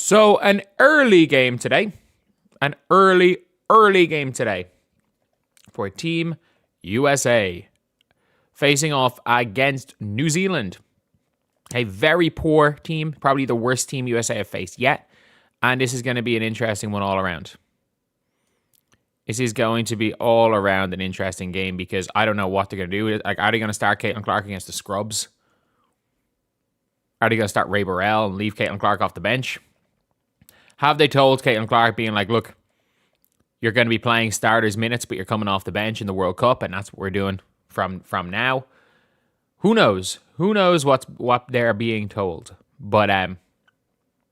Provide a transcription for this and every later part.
So an early game today. An early game today for Team USA facing off against New Zealand. A very poor team, probably the worst team USA have faced yet. And this is going to be an interesting one all around. This is going to be all around an interesting game because I don't know what they're going to do. Like, are they going to start Caitlin Clark against the scrubs? Are they going to start Ray Burrell and leave Caitlin Clark off the bench? Have they told Caitlin Clark being like, look, you're going to be playing starters minutes, but you're coming off the bench in the World Cup, and that's what we're doing from now? Who knows? Who knows what they're being told? But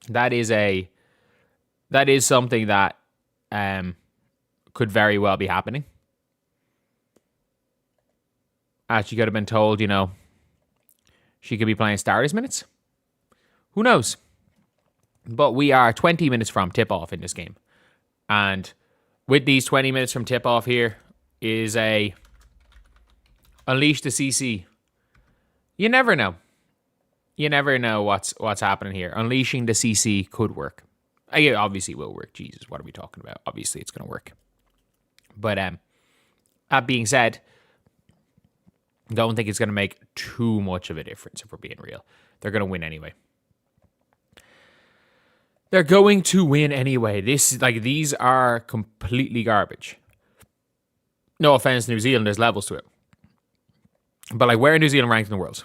that is something that could very well be happening. She could have been told, she could be playing starters minutes. Who knows? But we are 20 minutes from tip-off in this game. And with these 20 minutes from tip-off here is a unleash the CC. You never know. You never know what's happening here. Unleashing the CC could work. It obviously will work. Jesus, what are we talking about? Obviously, it's going to work. But that being said, don't think it's going to make too much of a difference if we're being real. They're going to win anyway. They're going to win anyway. These are completely garbage. No offense to New Zealand, there's levels to it. But where are New Zealand ranked in the world?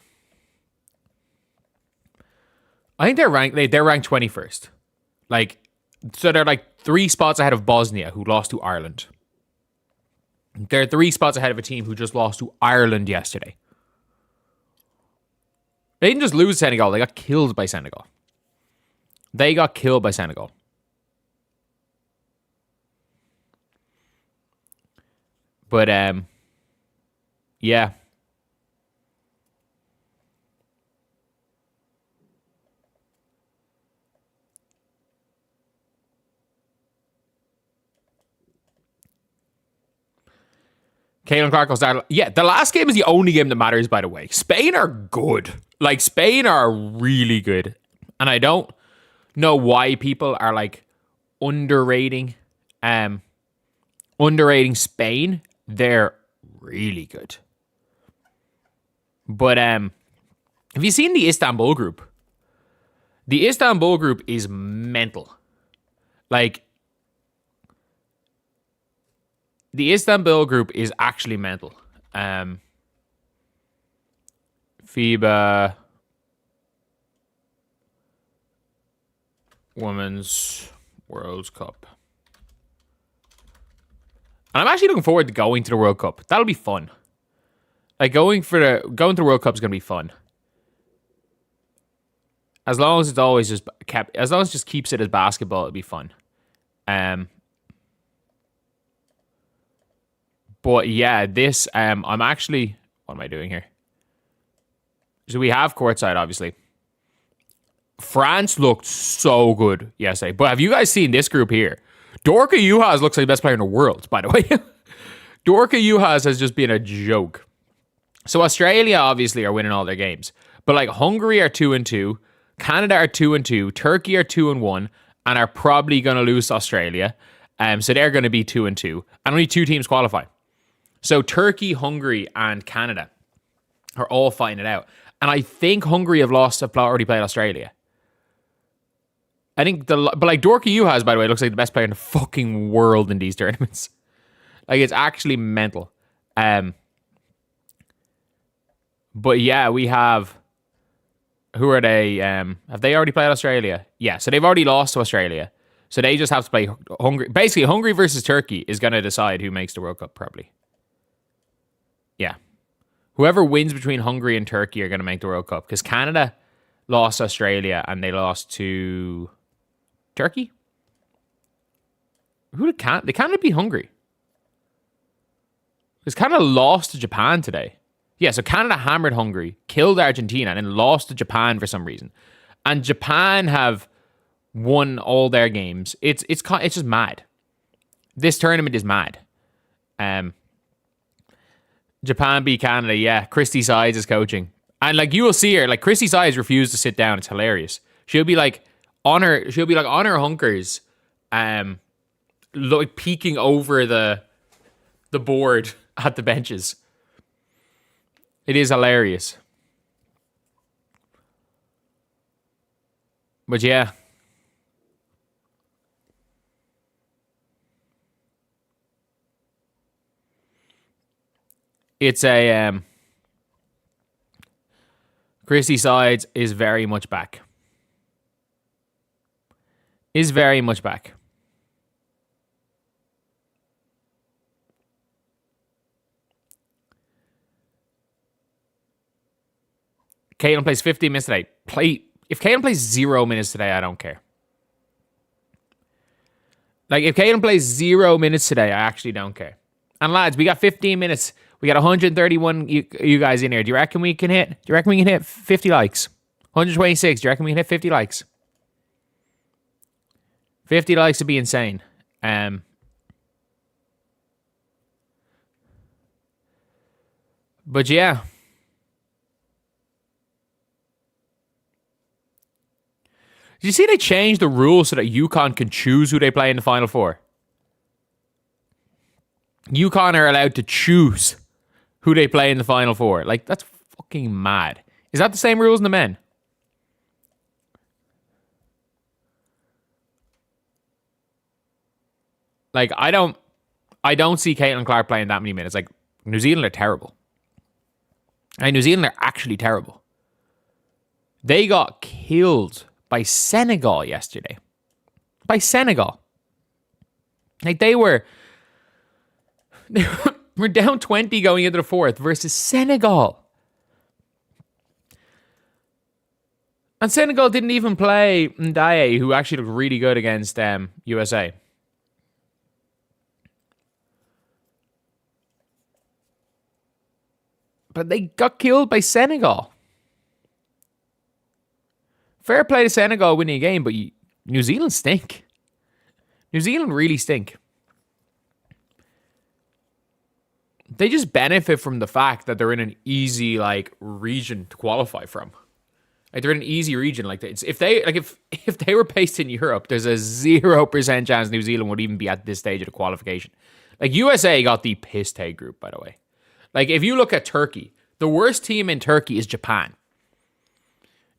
I think they're ranked 21st. So they're 3 spots ahead of Bosnia, who lost to Ireland. They're 3 spots ahead of a team who just lost to Ireland yesterday. They didn't just lose Senegal, they got killed by Senegal. But yeah. Caitlin Clark will start. Yeah, the last game is the only game that matters, by the way. Spain are good. Spain are really good. And I don't know why people are underrating Spain. They're really good. But have you seen the Istanbul group? The Istanbul group is mental. The Istanbul group is actually mental. FIBA Women's World Cup. And I'm actually looking forward to going to the World Cup. That'll be fun. Going to the World Cup is going to be fun. As long as it's always just kept, as long as it just keeps it as basketball, it'll be fun. But yeah, this, I'm actually, what am I doing here? So we have courtside, obviously. France looked so good yesterday. But have you guys seen this group here? Dorka Juhas looks like the best player in the world, by the way. Dorka Juhas has just been a joke. So Australia, obviously, are winning all their games. But Hungary are 2-2. Canada are 2-2. Turkey are 2-1. And are probably going to lose to Australia. So they're going to be 2-2. And only 2 teams qualify. So Turkey, Hungary, and Canada are all fighting it out. And I think Hungary have already played Australia. I think but Dorka Juhas, by the way, looks like the best player in the fucking world in these tournaments. It's actually mental. But yeah, we have, who are they? Have they already played Australia? Yeah, so they've already lost to Australia. So they just have to play Hungary. Basically, Hungary versus Turkey is going to decide who makes the World Cup, probably. Yeah. Whoever wins between Hungary and Turkey are going to make the World Cup. Because Canada lost to Australia and they lost to Turkey? They Canada beat Hungary? Because Canada lost to Japan today. Yeah, so Canada hammered Hungary, killed Argentina, and then lost to Japan for some reason. And Japan have won all their games. It's just mad. This tournament is mad. Japan beat Canada, yeah. Christy Sides is coaching. And you will see her, Christy Sides refused to sit down. It's hilarious. She'll be she'll be like on her hunkers, like peeking over the board at the benches. It is hilarious. But yeah. It's a Christy Sides is very much back. Is very much back. Caitlin plays 15 minutes today. If Caitlin plays 0 minutes today, I don't care. Like, if Caitlin plays 0 minutes today, I actually don't care. And lads, we got 15 minutes. We got 131 you guys in here. Do you reckon we can hit? 50 likes? 126. Do you reckon we can hit 50 likes? 50 likes would be insane. But yeah. Did you see they changed the rules so that UConn can choose who they play in the Final Four? UConn are allowed to choose who they play in the Final Four. Like, that's fucking mad. Is that the same rules in the men? Like, I don't see Caitlin Clark playing that many minutes. Like, New Zealand are terrible. And New Zealand are actually terrible. They got killed by Senegal yesterday. By Senegal. Like, they were down 20 going into the fourth versus Senegal. And Senegal didn't even play Ndaye, who actually looked really good against USA. But they got killed by Senegal. Fair play to Senegal winning a game, but New Zealand stink. New Zealand really stink. They just benefit from the fact that they're in an easy region to qualify from. Like, they're in an easy region. Like, if they were based in Europe, there's a 0% chance New Zealand would even be at this stage of the qualification. Like, USA got the piss take group, by the way. Like, if you look at Turkey, the worst team in Turkey is Japan.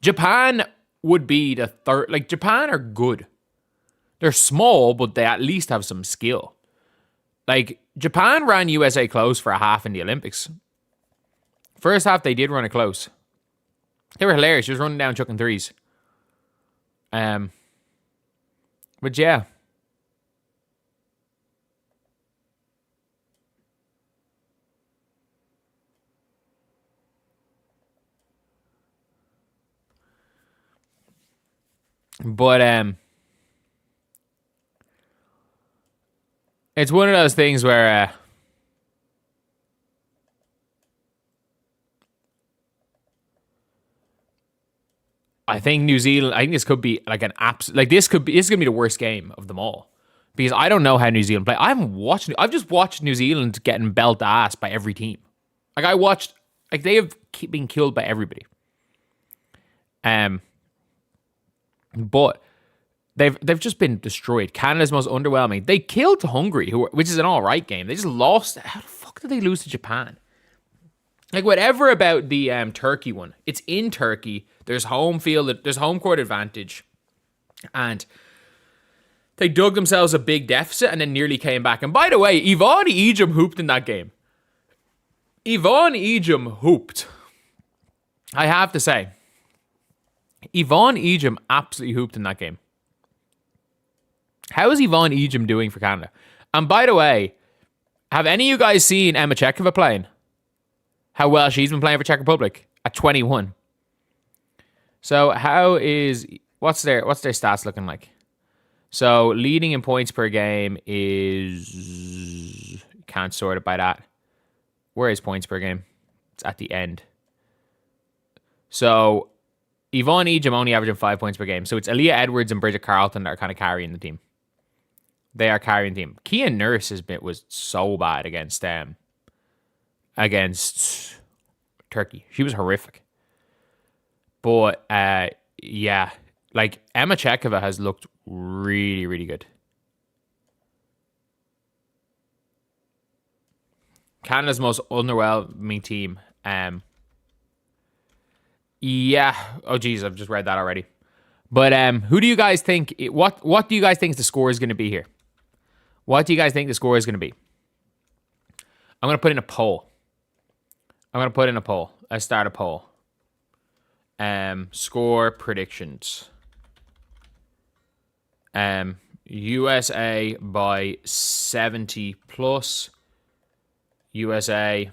Japan would be the third. Like, Japan are good. They're small, but they at least have some skill. Like, Japan ran USA close for a half in the Olympics. First half, they did run it close. They were hilarious. She was running down chucking threes. But yeah. But it's one of those things where I think New Zealand. I think this could be like an absolute. Like, this could be the worst game of them all, because I don't know how New Zealand play. I've just watched New Zealand getting belt ass by every team. Like, they have been killed by everybody. But they've just been destroyed. Canada's most underwhelming. They killed Hungary, which is an all right game. They just lost. How the fuck did they lose to Japan? Like, whatever about the Turkey one. It's in Turkey. There's home field. There's home court advantage, and they dug themselves a big deficit and then nearly came back. And by the way, Yvonne Ejim hooped in that game. Yvonne Ejim hooped. I have to say, Yvonne Ejim absolutely hooped in that game. How is Yvonne Ejim doing for Canada? And by the way, have any of you guys seen Emma Chekova playing? How well she's been playing for Czech Republic at 21. So what's their stats looking like? So leading in points per game is, can't sort it by that. Where is points per game? It's at the end. So Yvonne Ejim only averaging 5 points per game. So it's Aaliyah Edwards and Bridget Carlton that are kind of carrying the team. They are carrying the team. Kia Nurse was so bad against Turkey. She was horrific. But yeah, Like, Emma Chekova has looked really, really good. Canada's most underwhelming team. Yeah. Oh, geez, I've just read that already. But who do you guys think? What do you guys think the score is going to be here? What do you guys think the score is going to be? I'm going to put in a poll. Let's start a poll. Score predictions. USA by 70 plus. USA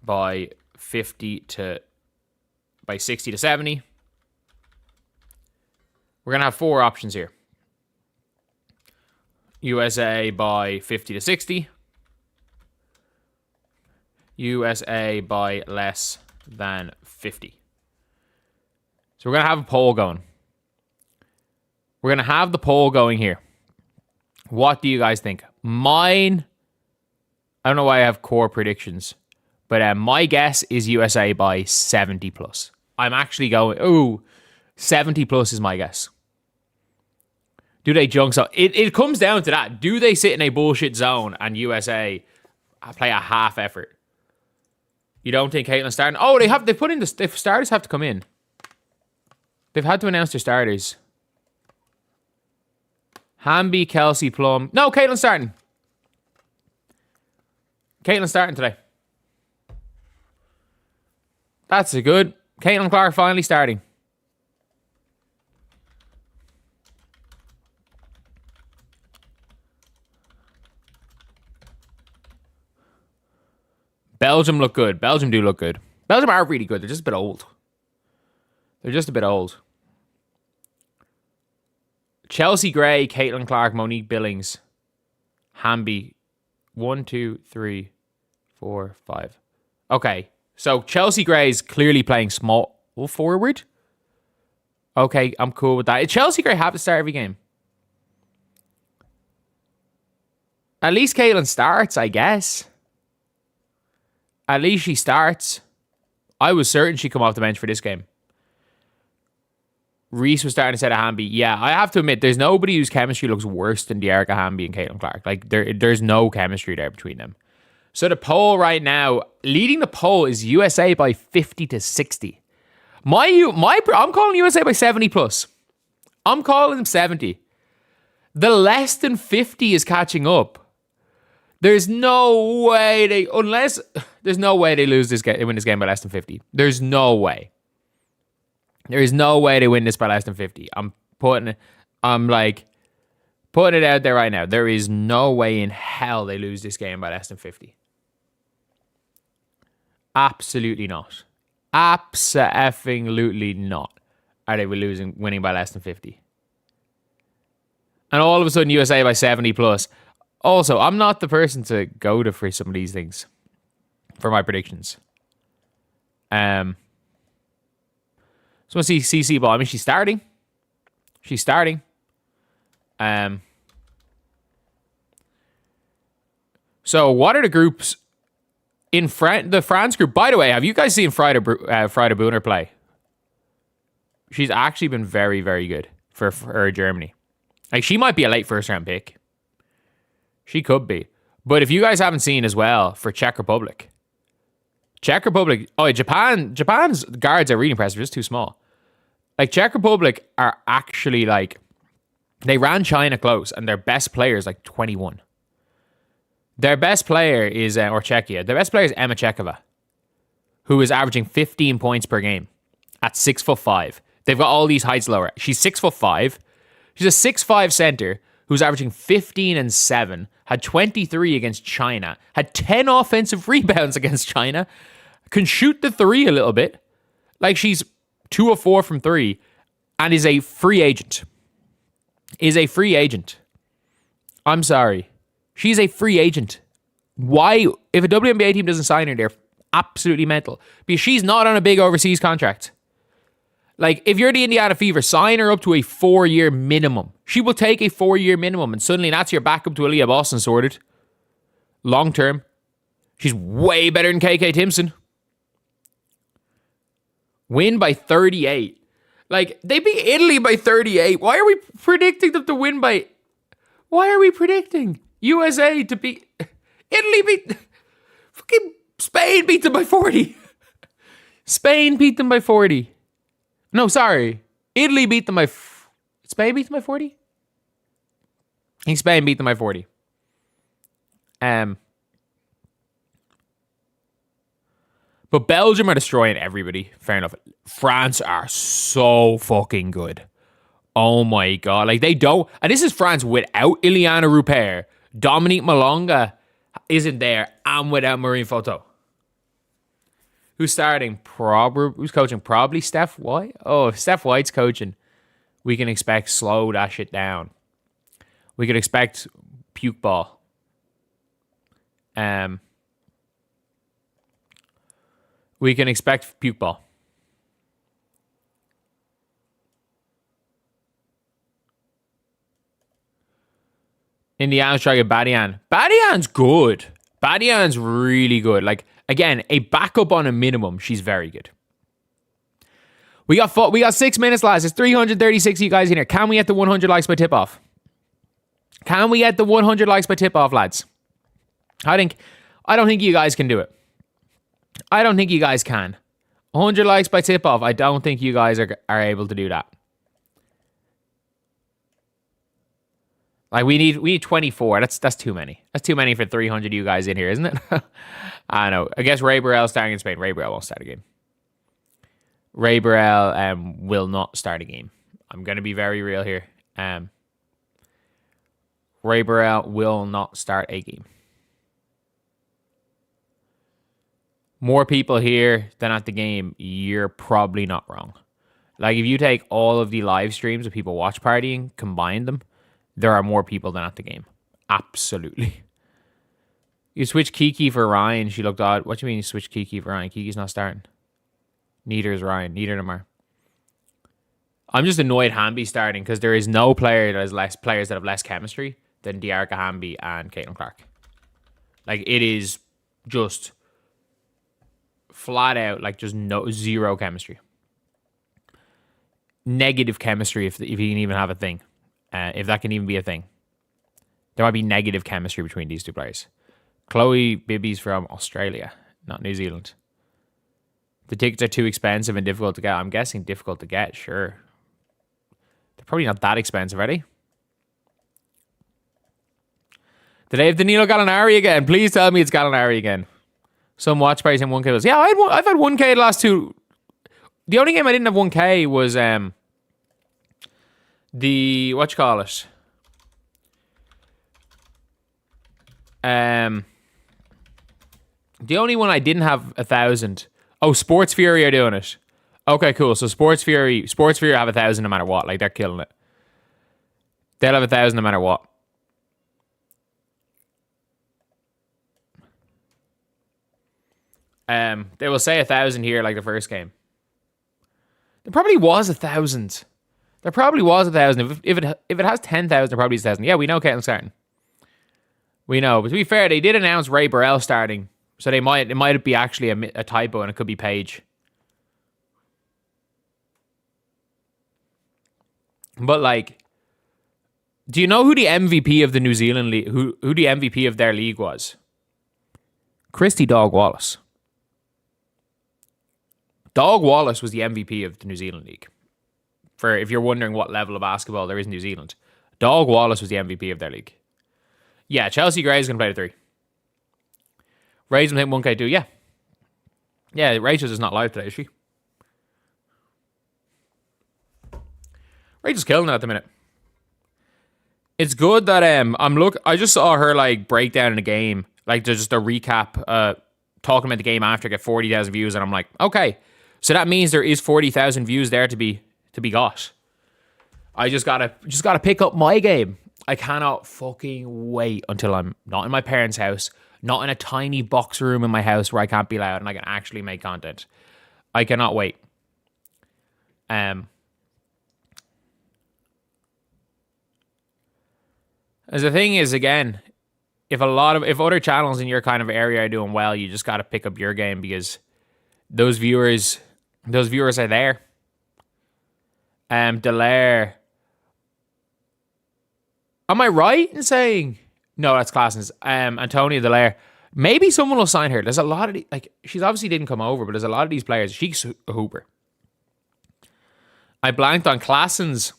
by 60 to 70. We're going to have 4 options here. USA by 50 to 60. USA by less than 50. So we're going to have a poll going. We're going to have the poll going here. What do you guys think? Mine, I don't know why I have core predictions, but my guess is USA by 70 plus. I'm actually going, 70 plus is my guess. Do they junk zone? It comes down to that. Do they sit in a bullshit zone and USA play a half effort? You don't think Caitlin starting? Oh, they put in the starters have to come in. They've had to announce their starters. Hamby, Kelsey, Plum. No, Caitlin starting. Caitlin starting today. That's a good. Caitlin Clark finally starting. Belgium look good. Belgium do look good. Belgium are really good. They're just a bit old. Chelsea Gray, Caitlin Clark, Monique Billings, Hamby. 1, 2, 3, 4, 5. Okay. So Chelsea Gray is clearly playing small forward. Okay, I'm cool with that. Chelsea Gray have to start every game. At least Caitlin starts, I guess. At least she starts. I was certain she'd come off the bench for this game. Reese was starting to set a Hamby. Yeah, I have to admit, there's nobody whose chemistry looks worse than Dearica Hamby and Caitlin Clark. Like, there's no chemistry there between them. So the poll right now, leading the poll is USA by 50 to 60. I'm calling USA by 70 plus. I'm calling them 70. The less than 50 is catching up. There's no way they lose this game, they win this game by less than 50. There's no way. There is no way they win this by less than 50. I'm putting it out there right now. There is no way in hell they lose this game by less than 50. Absolutely not. Abso-effing-lutely not. Are they winning by less than 50? And all of a sudden USA by 70 plus. Also, I'm not the person to go to for some of these things. For my predictions. So let's see CC ball. I mean, she's starting. So what are the groups in the France group? By the way, have you guys seen Friday Booner play? She's actually been very, very good for Germany. Like, she might be a late first round pick. She could be. But if you guys haven't seen as well, for Czech Republic, Japan's guards are really impressive, just too small. Like, Czech Republic are actually they ran China close, and their best player is 21. Their best player is, or Czechia, their best player is Emma Chekova, who is averaging 15 points per game at 6'5". They've got all these heights lower. She's 6'5". She's a 6'5" center who's averaging 15 and 7, had 23 against China, had 10 offensive rebounds against China, can shoot the 3 a little bit. Like, she's 2 of 4 from 3, and is a free agent. I'm sorry. She's a free agent. Why? If a WNBA team doesn't sign her, they're absolutely mental. Because she's not on a big overseas contract. Like, if you're the Indiana Fever, sign her up to a 4-year minimum. She will take a 4-year minimum, and suddenly that's your backup to Aaliyah Boston sorted. Long term. She's way better than KK Timpson. Win by 38. Like, they beat Italy by 38. Why are we predicting them to win by... Why are we predicting USA to beat... Italy beat... Fucking Spain beat them by 40. Spain beat them by 40. No, sorry. Italy beat them by... Spain beat them by 40? I think Spain beat them by 40. But Belgium are destroying everybody. Fair enough. France are so fucking good. Oh my God. Like, they don't... And this is France without Iliana Rupert. Dominique Malonga isn't there. And without Marine Photo. Who's starting? Who's coaching? Probably Steph White. Oh, if Steph White's coaching, we can expect slow that shit down. We could expect puke ball. We can expect puke ball. Indiana striker Badian. Badian's good. Badian's really good. Like, again, a backup on a minimum. She's very good. We got 6 minutes, lads. There's 336 of you guys in here. Can we get the 100 likes by tip-off? Can we get the 100 likes by tip-off, lads? I don't think you guys can do it. I don't think you guys can. 100 likes by tip-off. I don't think you guys are able to do that. Like, we need 24. That's too many. That's too many for 300 of you guys in here, isn't it? I don't know. I guess Ray Burrell starting in Spain. Ray Burrell won't start a game. Ray Burrell will not start a game. I'm going to be very real here. Ray Burrell will not start a game. More people here than at the game, you're probably not wrong. Like, if you take all of the live streams of people watch partying, combine them, there are more people than at the game. Absolutely. You switch Kiki for Ryan. She looked odd. What do you mean you switch Kiki for Ryan? Kiki's not starting. Neither is Ryan. Neither of them are. I'm just annoyed Hamby's starting because there is no player that has less players that have less chemistry than Diarca Hamby and Caitlin Clark. Like, it is just flat out, like, just zero chemistry. Negative chemistry, if you can even have a thing. If that can even be a thing. There might be negative chemistry between these two players. Chloe Bibby's from Australia, not New Zealand. The tickets are too expensive and difficult to get. I'm guessing difficult to get, sure. They're probably not that expensive, are they? Did they have Danilo Gallinari again? Please tell me it's Gallinari again. Some watch parties in 1K was... Yeah, I've had 1K the last two... The only game I didn't have 1K was... the... Whatchamacallit? The only one I didn't have 1,000... Oh, Sports Fury are doing it. Okay, cool. So Sports Fury have 1,000 no matter what. Like, they're killing it. They'll have 1,000 no matter what. They will say 1,000 here like the first game. There probably was 1,000. There probably was 1,000. If it has 10,000, there probably is 1,000. Yeah, we know Caitlin's starting. We know. But to be fair, they did announce Ray Burrell starting. So it might be actually a typo and it could be Paige. But, like, do you know who the MVP of the New Zealand league, who the MVP of their league was? Christy Dog Wallace. Dog Wallace was the MVP of the New Zealand league. For if you're wondering what level of basketball there is in New Zealand, Dog Wallace was the MVP of their league. Yeah, Chelsea Gray's going to play the 3. Rachel's hitting 1K2, yeah. Yeah, Rachel's is not live today, is she? Rachel's killing it at the minute. It's good that I just saw her, like, break down in a game, like, just a recap, talking about the game after, get 40,000 views, and I'm like, okay, so that means there is 40,000 views there to be got. I just gotta pick up my game. I cannot fucking wait until I'm not in my parents' house, not in a tiny box room in my house where I can't be loud and I can actually make content. I cannot wait. As the thing is, again, if other channels in your kind of area are doing well, you just got to pick up your game because those viewers are there. Dallaire. Am I right in saying... No, that's Claessens. Antonia Dallaire. Maybe someone will sign her. There's a lot of... she's obviously didn't come over, but there's a lot of these players. She's a hooper. I blanked on Claessens.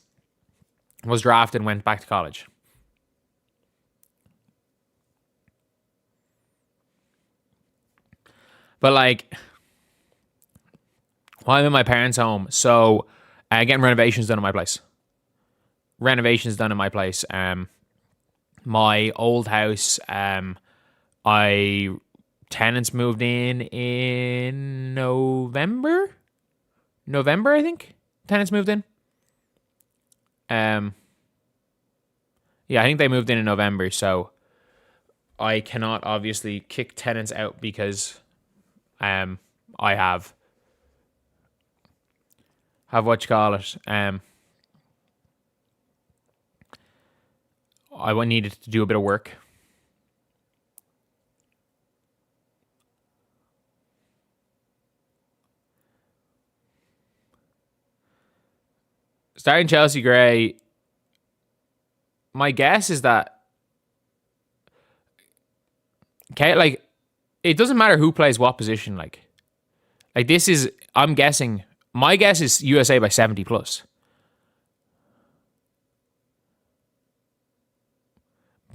Was drafted and went back to college. But while I'm in my parents' home, so getting renovations done in my place. My old house, tenants moved in November. November, I think. Tenants moved in. Yeah, I think they moved in November, so I cannot obviously kick tenants out because I have what you call it. I needed to do a bit of work. Starting Chelsea Gray, my guess is that it doesn't matter who plays what position. This is, I'm guessing, my guess is USA by 70 plus.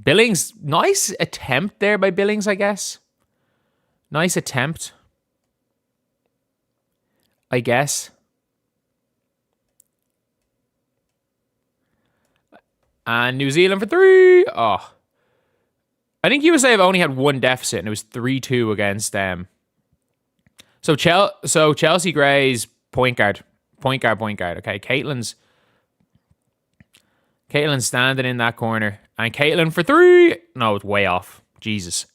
Billings, nice attempt there by Billings, I guess. Nice attempt, I guess. And New Zealand for 3. Oh. I think USA have only had one deficit, and it was 3-2 against them. So Chelsea Gray's point guard. Okay, Caitlin's standing in that corner. And Caitlin for 3. No, it's way off. Jesus.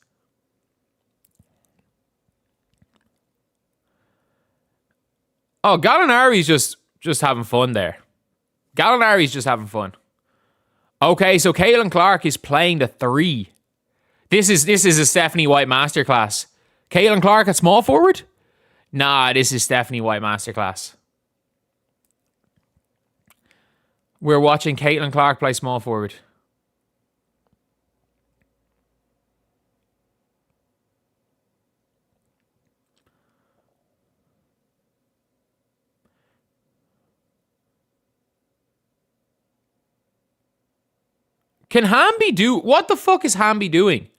Oh, Gallinari's just having fun there. Gallinari's just having fun. Okay, so Caitlin Clark is playing the 3. This is a Stephanie White masterclass. Caitlin Clark at small forward? Nah, this is Stephanie White masterclass. We're watching Caitlin Clark play small forward. Can Hamby do... What the fuck is Hamby doing?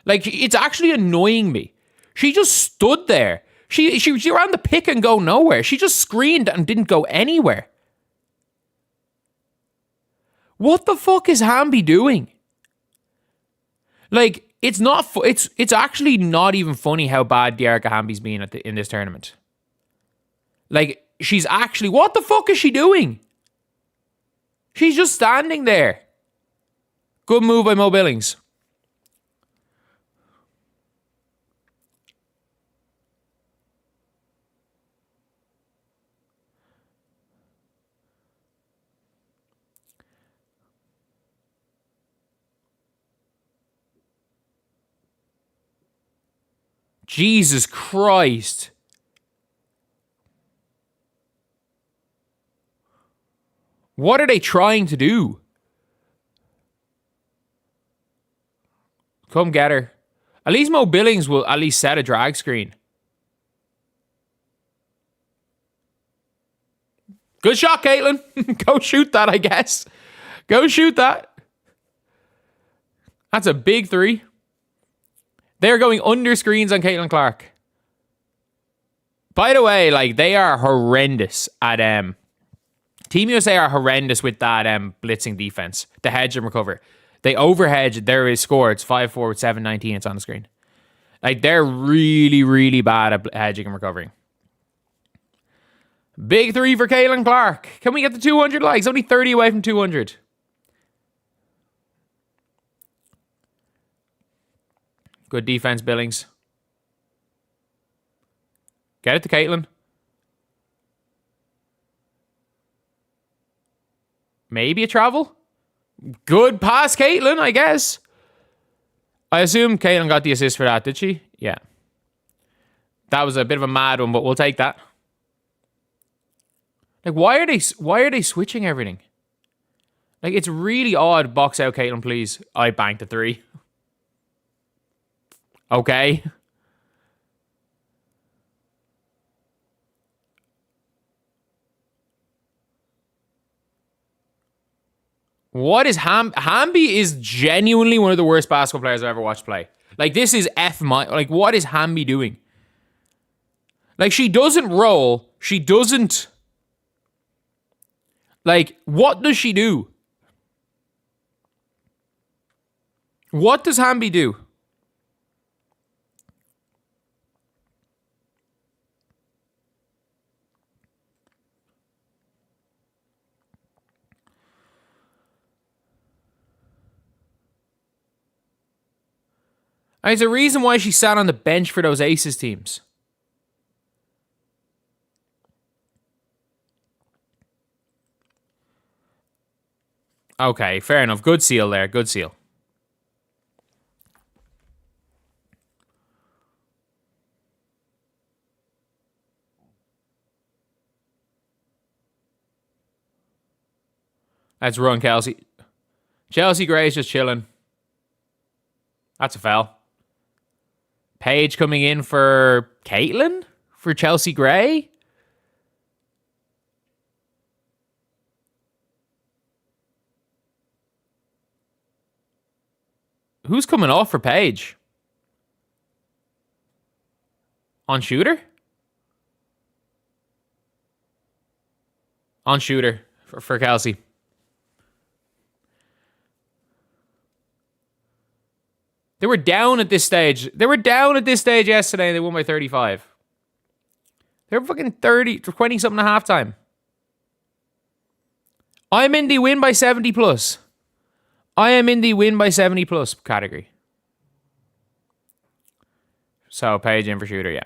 It's actually annoying me. She just stood there. She ran the pick and go nowhere. She just screened and didn't go anywhere. What the fuck is Hamby doing? It's not... It's actually not even funny how bad Dearica Hamby's been in this tournament. She's actually... What the fuck is she doing? She's just standing there. Good move by Mo Billings. Jesus Christ. What are they trying to do? Come get her. At least Mo Billings will at least set a drag screen. Good shot, Caitlin. Go shoot that, I guess. Go shoot that. That's a big 3. They're going under screens on Caitlin Clark. By the way, they are horrendous at... Team USA are horrendous with that blitzing defense. The hedge and recover. They overhedge. There is score. It's 5-4 with 7:19. It's on the screen. They're really, really bad at hedging and recovering. Big 3 for Caitlin Clark. Can we get the 200 likes? Only 30 away from 200. Good defense, Billings. Get it to Caitlin. Maybe a travel? Good pass, Caitlin, I guess. I assume Caitlin got the assist for that, did she? Yeah. That was a bit of a mad one, but we'll take that. Like, why are they switching everything? Like, it's really odd. Box out, Caitlin, please. I banked a 3. Okay. What is Hamby is genuinely one of the worst basketball players I've ever watched play. Like, this is like, what is Hamby doing? Like, she doesn't roll. She doesn't. Like, what does she do? What does Hamby do? There's a reason why she sat on the bench for those Aces teams. Okay, fair enough. Good seal there. Good seal. Let's run, Kelsey. Chelsea Gray's just chilling. That's a foul. Paige coming in for CAITLIN? For Chelsea Gray? Who's coming off for Paige? On shooter? On shooter for Kelsey. They were down at this stage. Yesterday and they won by 35. They were fucking 20 something at halftime. I'm in the win by 70 plus. I am in the win by 70 plus category. So, Paige in for shooter, yeah.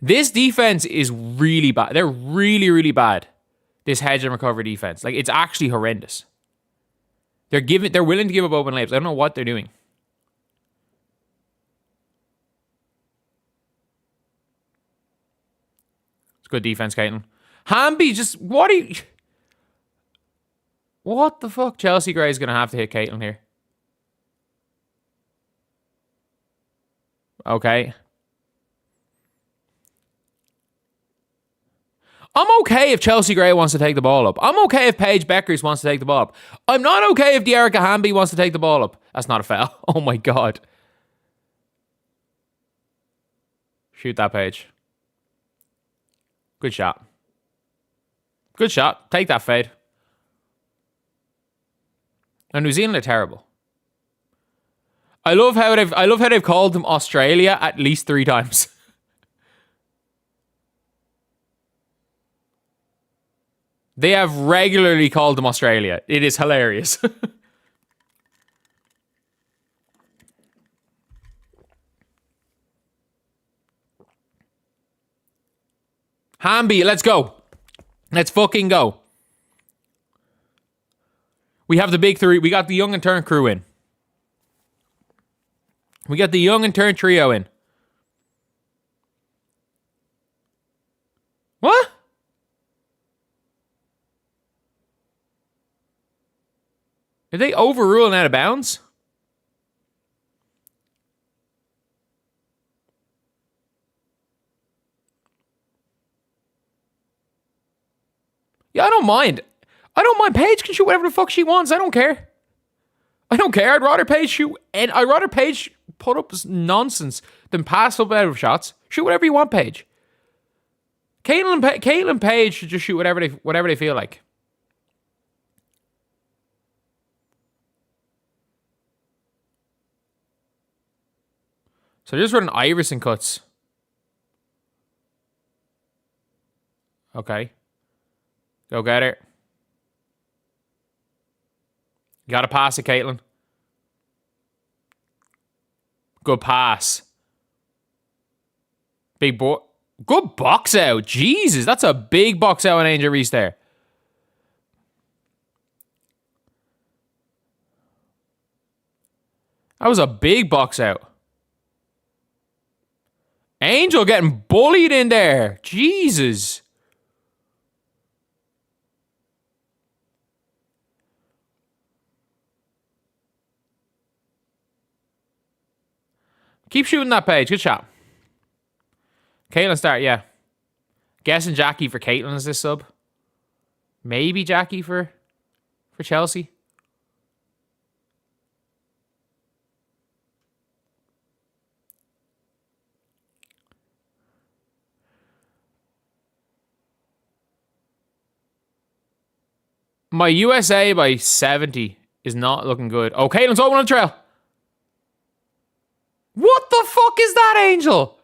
This defense is really bad. They're really, really bad. This hedge and recover defense. Like, it's actually horrendous. They're willing to give up open layups. I don't know what they're doing. It's good defense, Caitlin. Hamby, just what the fuck? Chelsea Gray is gonna have to hit Caitlin here. Okay. I'm okay if Chelsea Gray wants to take the ball up. I'm okay if Paige Bueckers wants to take the ball up. I'm not okay if Dearica Hamby wants to take the ball up. That's not a foul. Oh my god. Shoot that, Paige. Good shot. Good shot. Take that fade. Now, New Zealand are terrible. I love how they've called them Australia at least 3 times. They have regularly called them Australia. It is hilarious. Hamby, let's go. Let's fucking go. We have the big 3. We got the young and turn crew in. We got the young and turn trio in. What? Are they overruling out of bounds? Yeah, I don't mind. Paige can shoot whatever the fuck she wants. I don't care. I'd rather Paige shoot, and I'd rather Paige put up nonsense than pass up out of shots. Shoot whatever you want, Paige. Caitlin Paige should just shoot whatever they feel like. So they're just running Iverson cuts. Okay. Go get it. You gotta pass it, Caitlin. Good pass. Big boy. Good box out. Jesus, that's a big box out on Angel Reese there. That was a big box out. Angel getting bullied in there. Jesus. Keep shooting that, Paige. Good shot. Caitlin start, yeah. Guessing Jackie for Caitlin as this sub. Maybe Jackie for Chelsea. My USA by 70 is not looking good. Oh, Caitlin's open on the trail. What the fuck is that, Angel?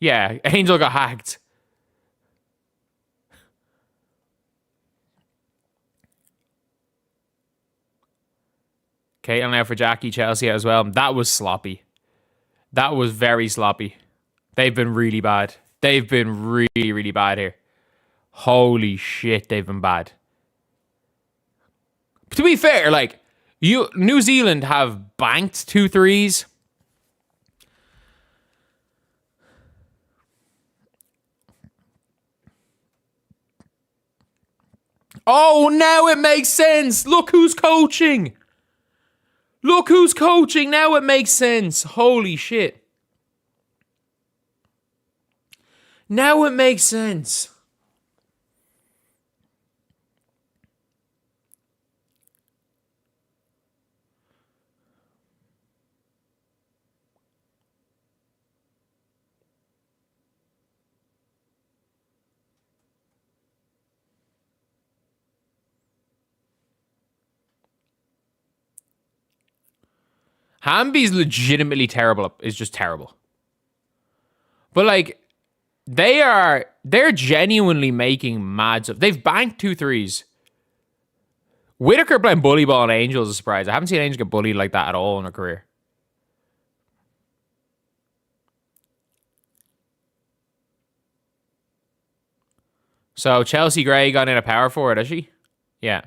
Yeah, Angel got hacked. Caitlin now for Jackie, Chelsea as well. That was sloppy. That was very sloppy. They've been really bad. They've been really, really bad here. Holy shit, they've been bad. To be fair, like, New Zealand have banked 2 threes. Oh, now it makes sense. Look who's coaching. Look who's coaching. Now it makes sense. Holy shit. Now it makes sense. Hamby's legitimately terrible. Is just terrible. But like, they're genuinely making mad stuff. They've banked 2 threes. Whitaker playing bully ball on Angel is a surprise. I haven't seen Angel get bullied like that at all in her career. So Chelsea Gray got in a power forward, has she? Yeah.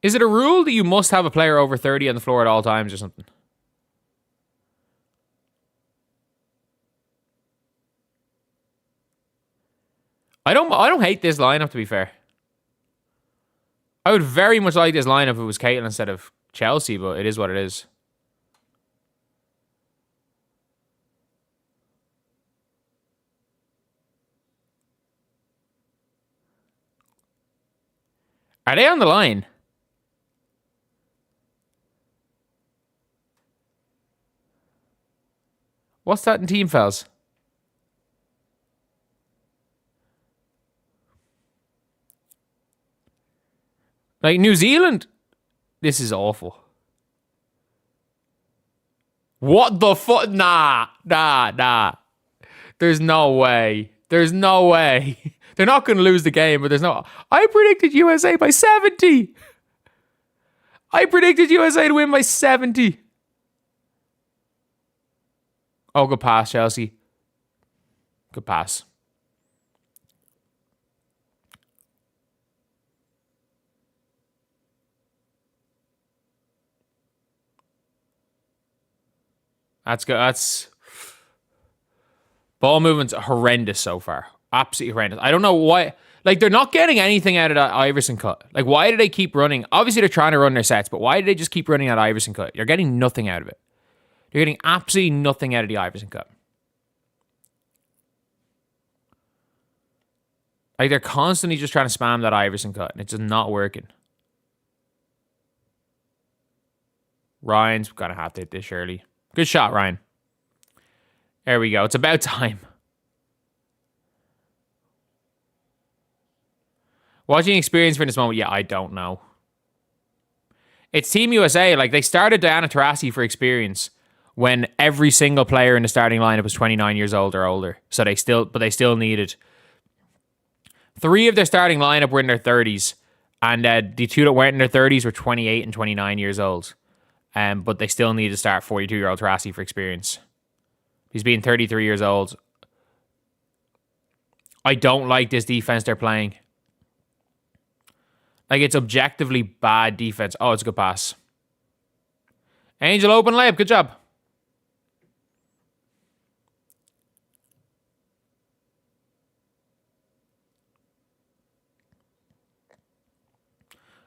Is it a rule that you must have a player over 30 on the floor at all times or something? I don't hate this lineup, to be fair. I would very much like this lineup if it was Caitlin instead of Chelsea, but it is what it is. Are they on the line? What's that in team fouls? Like, New Zealand, this is awful. What the fuck? Nah. There's no way. There's no way. They're not going to lose the game, but there's no... I predicted USA by 70. I predicted USA to win by 70. Oh, good pass, Chelsea. Good pass. That's good. That's... Ball movement's horrendous so far. Absolutely horrendous. I don't know why... Like, they're not getting anything out of that Iverson cut. Like, why do they keep running? Obviously, they're trying to run their sets, but why do they just keep running that Iverson cut? You're getting nothing out of it. You're getting absolutely nothing out of the Iverson cut. Like, they're constantly just trying to spam that Iverson cut, and it's just not working. Ryan's gonna have to hit this, surely. Good shot, Ryan. There we go. It's about time. Watching experience for this moment, yeah, I don't know. It's Team USA. Like, they started Diana Taurasi for experience when every single player in the starting lineup was 29 years old or older. So they still needed... 3 of their starting lineup were in their 30s, and the 2 that weren't in their 30s were 28 and 29 years old. But they still need to start 42-year-old Taurasi for experience. He's being 33 years old. I don't like this defense they're playing. Like, it's objectively bad defense. Oh, it's a good pass. Angel open layup. Good job.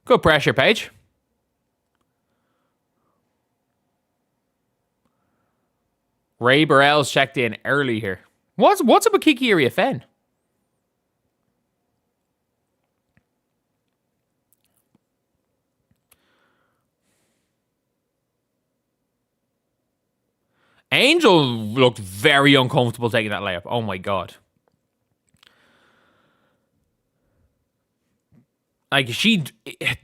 Good pressure, Paige. Ray Burrell's checked in early here. What's up with Kiki Iriafen? Angel looked very uncomfortable taking that layup. Oh my god. Like, the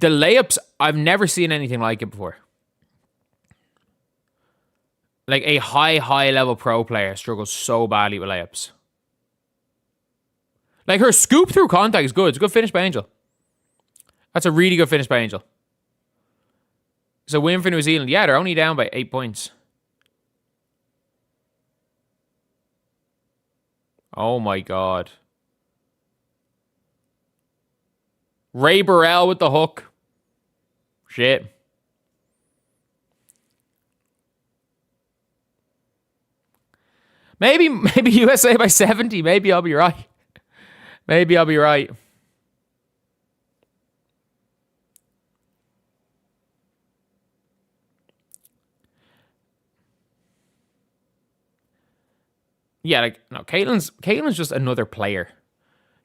layups, I've never seen anything like it before. Like, a high level pro player struggles so badly with layups. Like, her scoop through contact is good. It's a good finish by Angel. That's a really good finish by Angel. It's a win for New Zealand. Yeah, they're only down by 8 points. Oh my god. Ray Burrell with the hook. Shit. Maybe USA by 70. Maybe I'll be right. Maybe I'll be right. Yeah, like, no, Caitlin's just another player.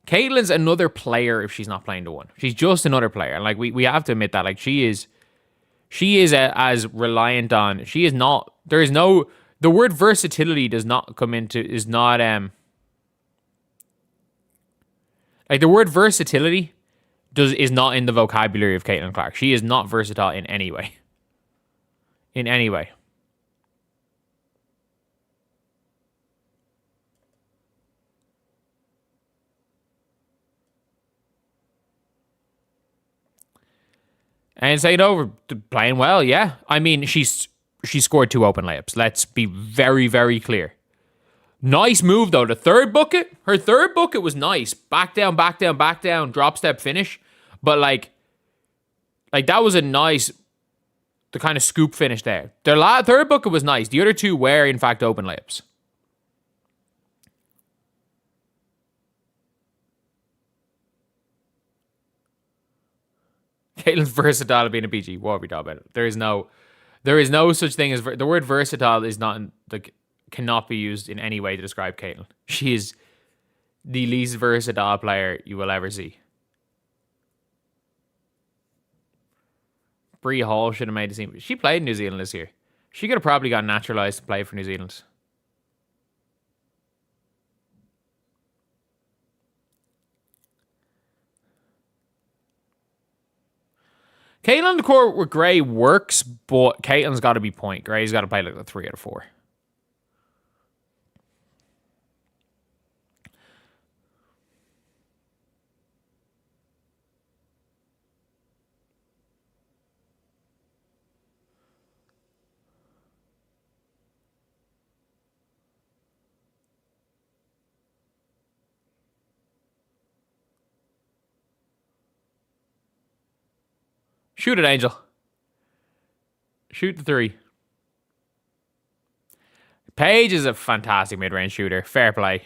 Caitlin's another player if she's not playing the one. She's just another player. And, like, we have to admit that. Like, she is as reliant on, she is not, there is no, the word versatility does not come into, is not, like, the word versatility is not in the vocabulary of Caitlin Clark. She is not versatile in any way. In any way. And St. Over playing well, yeah. I mean, she scored 2 open layups. Let's be very, very clear. Nice move, though. The third bucket, her third bucket was nice. Back down, back down, back down, drop step finish. But, like that was a nice, the kind of scoop finish there. Their third bucket was nice. The other 2 were, in fact, open layups. Caitlin's versatile being a PG. What are we talking about? There is no such thing as the word versatile is not cannot be used in any way to describe Caitlin. She is the least versatile player you will ever see. Bree Hall should have made the team. She played in New Zealand this year. She could have probably got naturalized to play for New Zealand. Caitlin on the court with Gray works, but Caitlin's got to be point. Gray's got to play like the 3 out of 4. Shoot it, Angel. Shoot the 3. Paige is a fantastic mid-range shooter. Fair play.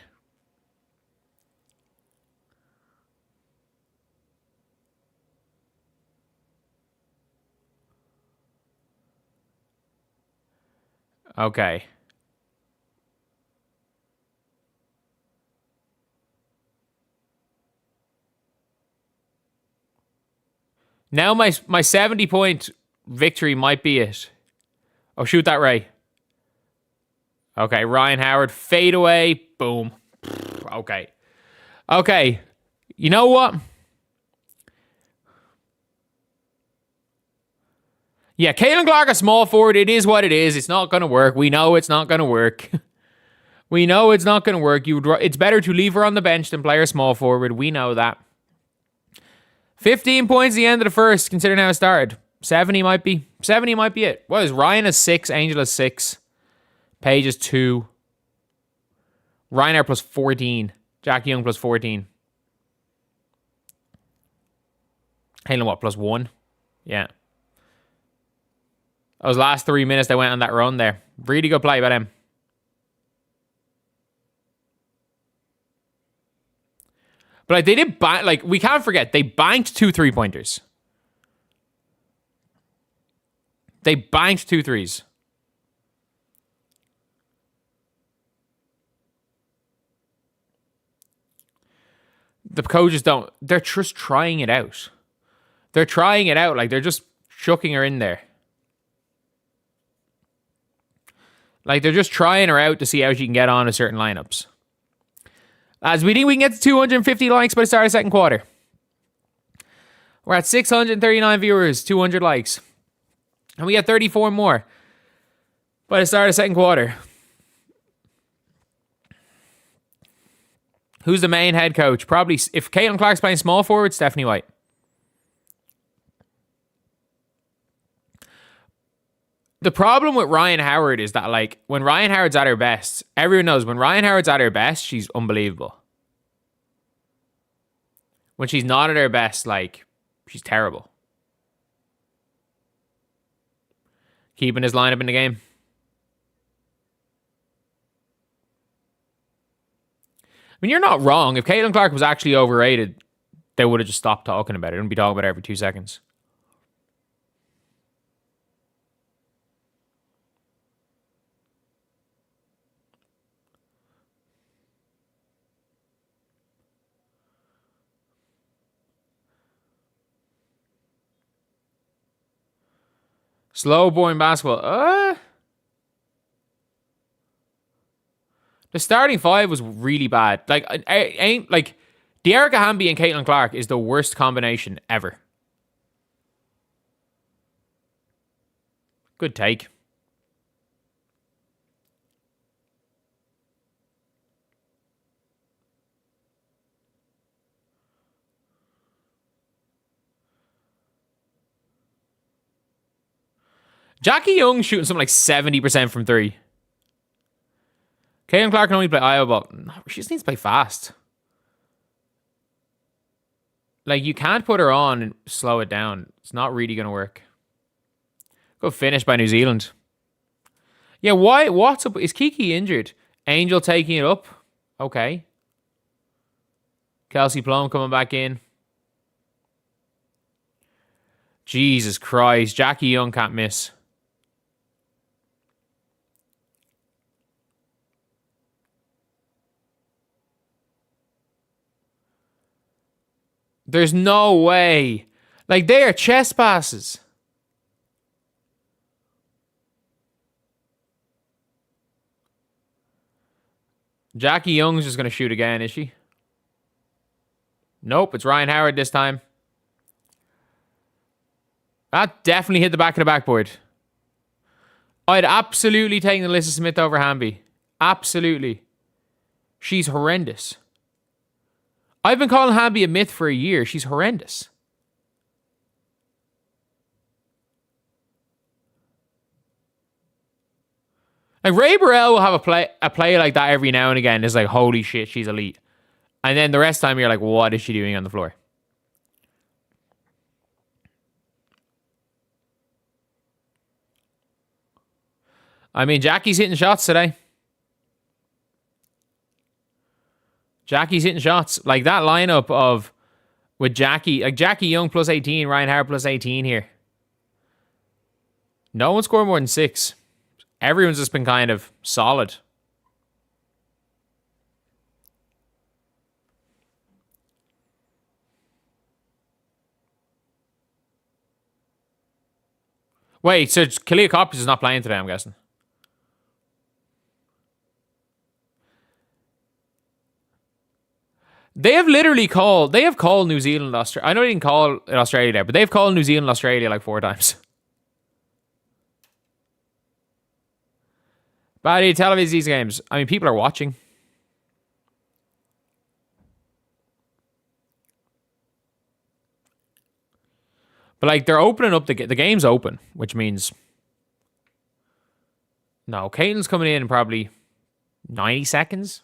Okay. Now my 70-point victory might be it. Oh, shoot that, Ray. Okay, Ryan Howard, fade away. Boom. Okay. Okay. You know what? Yeah, Caitlin Clark, a small forward. It is what it is. It's not going to work. We know it's not going to work. We know it's not going to work. It's better to leave her on the bench than play her small forward. We know that. 15 points at the end of the first, considering how it started. 70 might be it. What is Ryan is 6, Angel is 6, Paige is 2. Reiner plus 14. Jackie Young plus 14. Caitlin, what, plus 1? Yeah. Those last 3 minutes they went on that run there. Really good play by them. But like, they did bank, like, we can't forget, they banked 2 3-pointers. They banked 2 threes. The coaches don't, they're just trying it out. They're trying it out, like, they're just chucking her in there. Like, they're just trying her out to see how she can get on with certain lineups. As we think we can get to 250 likes by the start of the second quarter. We're at 639 viewers, 200 likes. And we have 34 more by the start of the second quarter. Who's the main head coach? Probably, if Caitlin Clark's playing small forward, Stephanie White. The problem with Ryan Howard is that, like, when Ryan Howard's at her best, everyone knows when Ryan Howard's at her best, she's unbelievable. When she's not at her best, like, she's terrible. Keeping his lineup in the game. I mean, you're not wrong. If Caitlin Clark was actually overrated, they would have just stopped talking about it and be talking about it every 2 seconds. Slow boring basketball. The starting 5 was really bad. Like, like, Dearica Hamby and Caitlin Clark is the worst combination ever. Good take. Jackie Young shooting something like 70% from 3. Caitlin Clark can only play Iowa ball. She just needs to play fast. Like, you can't put her on and slow it down. It's not really going to work. Good finish by New Zealand. Yeah, why? What's up? Is Kiki injured? Angel taking it up? Okay. Kelsey Plum coming back in. Jesus Christ. Jackie Young can't miss. There's no way. Like, they are chest passes. Jackie Young's just going to shoot again, is she? Nope, it's Ryan Howard this time. That definitely hit the back of the backboard. I'd absolutely taken Alyssa Smith over Hamby. Absolutely. She's horrendous. I've been calling Hamby a myth for a year. She's horrendous. Like, Ray Burrell will have a play like that every now and again. It's like, holy shit, she's elite. And then the rest of the time you're like, what is she doing on the floor? I mean, Jackie's hitting shots today. Jackie's hitting shots. Like, that lineup of with Jackie, like Jackie Young plus 18, Ryan Howard plus 18 here. No one scored more than 6. Everyone's just been kind of solid. Wait, so Kalia Coppers is not playing today, I'm guessing. They have called New Zealand, Australia. I know they didn't call it Australia there, but they've called New Zealand, Australia like 4 times. But how do you televise these games? I mean, people are watching. But, like, they're opening up the game's open, which means... No, Caitlin's coming in probably 90 seconds.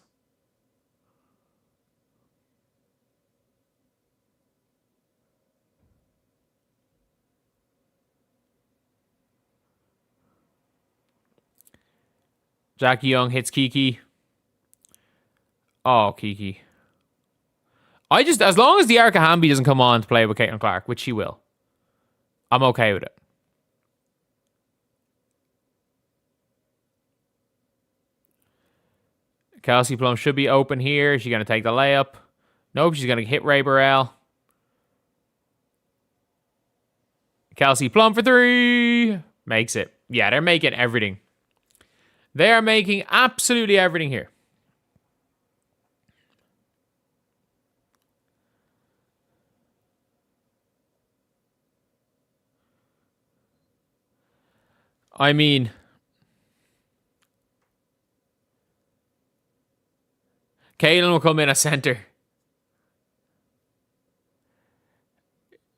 Jackie Young hits Kiki. Oh, Kiki. As long as the Erica Hamby doesn't come on to play with Caitlin Clark, which she will, I'm okay with it. Kelsey Plum should be open here. She's going to take the layup. Nope, she's going to hit Ray Burrell. Kelsey Plum for 3. Makes it. Yeah, they're making everything. They are making absolutely everything here. I mean, Caitlin will come in as center.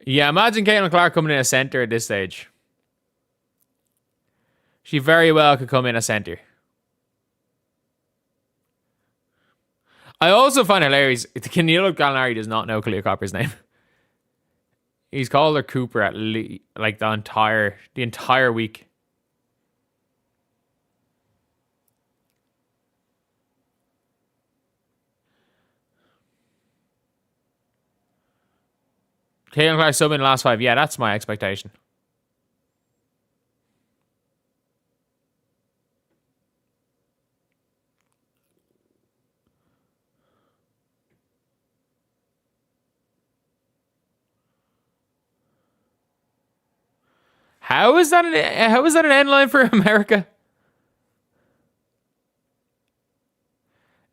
Yeah, imagine Caitlin Clark coming in as center at this stage. She very well could come in as center. I also find hilarious, Canelo Gallinari does not know Kalia Copper's name. He's called her Cooper at like the entire week. Caitlin Clark sub in the last 5. Yeah, that's my expectation. How is that an end line for America?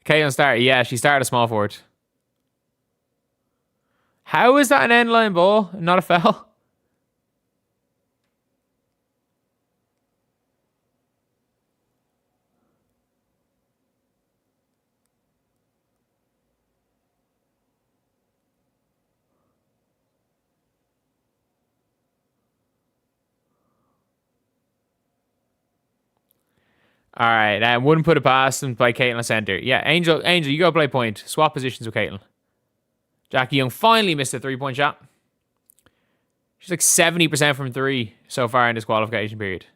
Caitlin started. Yeah, she started a small forward. How is that an end line ball, not a foul? All right, I wouldn't put it past them by Caitlin center. Yeah, Angel, you go play point. Swap positions with Caitlin. Jackie Young finally missed a 3-point shot. She's like 70% from 3 so far in this qualification period.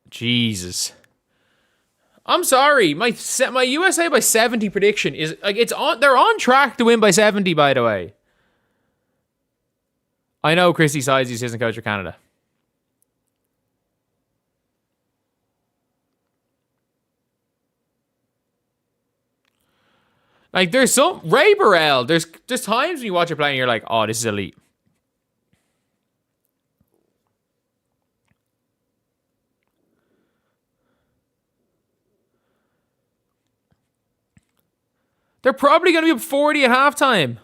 Jesus. I'm sorry. My USA by 70 prediction is like they're on track to win by 70, by the way. I know Christy Sides is assistant coach for Canada. Like there's some Ray Burrell. There's times when you watch her play and you're like, oh, this is elite. They're probably going to be up 40 at halftime.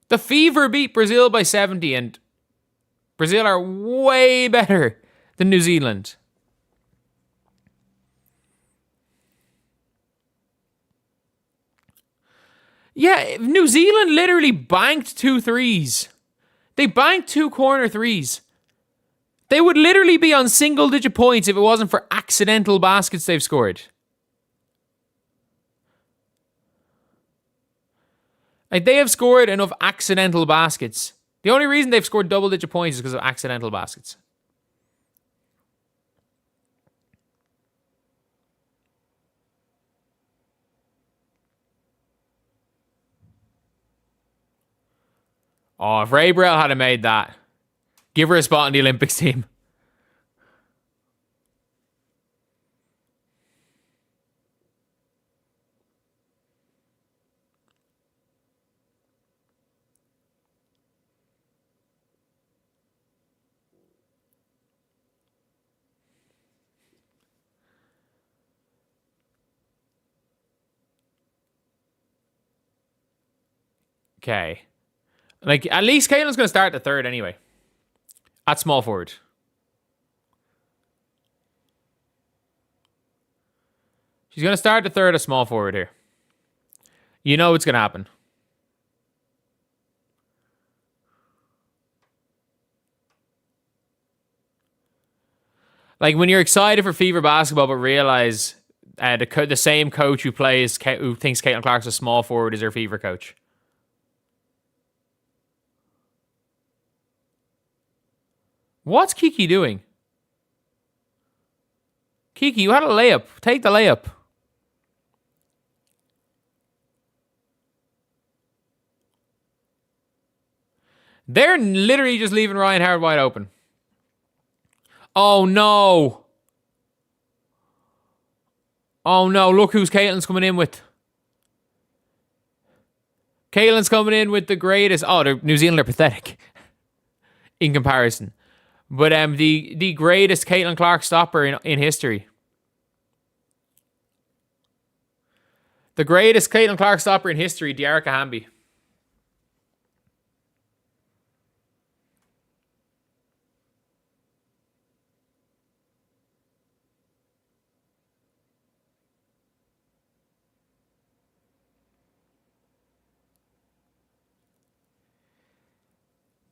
The Fever beat Brazil by 70, and Brazil are way better than New Zealand. Yeah, New Zealand literally banked 2 threes. They banked 2 corner threes. They would literally be on single-digit points if it wasn't for accidental baskets they've scored. Like, they have scored enough accidental baskets. The only reason they've scored double-digit points is because of accidental baskets. Oh, if Ray Burrell had made that, give her a spot on the Olympics team. Okay. Like, at least Caitlin's going to start the third anyway. At small forward. She's going to start the third at small forward here. You know what's going to happen. Like when you're excited for Fever basketball, but realize the same coach who thinks Caitlin Clark's a small forward is her Fever coach. What's Kiki doing? Kiki, you had a layup. Take the layup. They're literally just leaving Ryan Howard wide open. Oh, no. Oh, no. Look who's Caitlin's coming in with. Caitlin's coming in with the greatest. Oh, New Zealand are pathetic in comparison. But the greatest Caitlin Clark stopper in history. The greatest Caitlin Clark stopper in history, Dearica Hamby.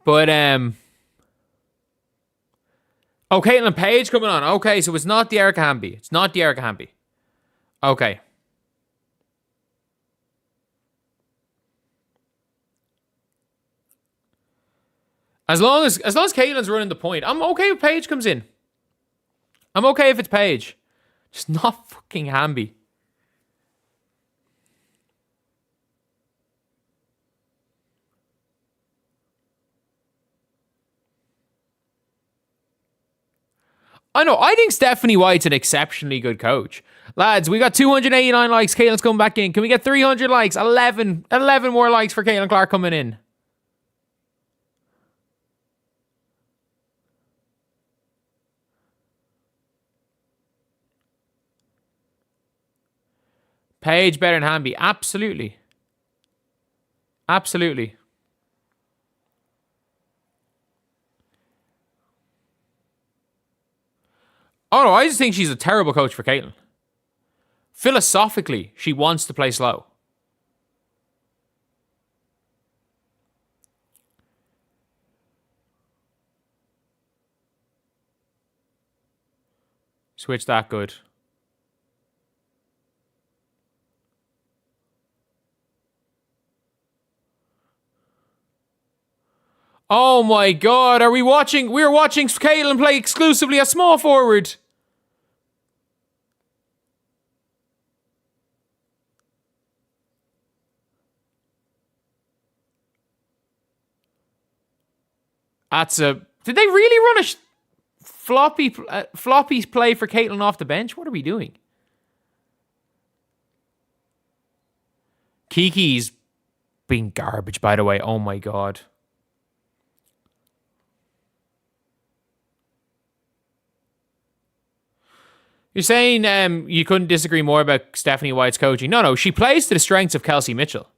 But, oh, Caitlin Paige coming on. Okay, so it's not Dearica Hamby. It's not Dearica Hamby. Okay. As long as Caitlin's running the point, I'm okay if Paige comes in. I'm okay if it's Paige. Just not fucking Hamby. I know. I think Stephanie White's an exceptionally good coach. Lads, we got 289 likes. Caitlin's coming back in. Can we get 300 likes? 11 more likes for Caitlin Clark coming in. Paige better than Hamby. Absolutely. Absolutely. Oh no, I just think she's a terrible coach for Caitlin. Philosophically, she wants to play slow. Switch that good. Oh my god, are we watching? We're watching Caitlin play exclusively a small forward. That's a... Did they really run a floppy play for Caitlin off the bench? What are we doing? Kiki's been garbage, by the way. Oh my god. You're saying you couldn't disagree more about Stephanie White's coaching. No, she plays to the strengths of Kelsey Mitchell.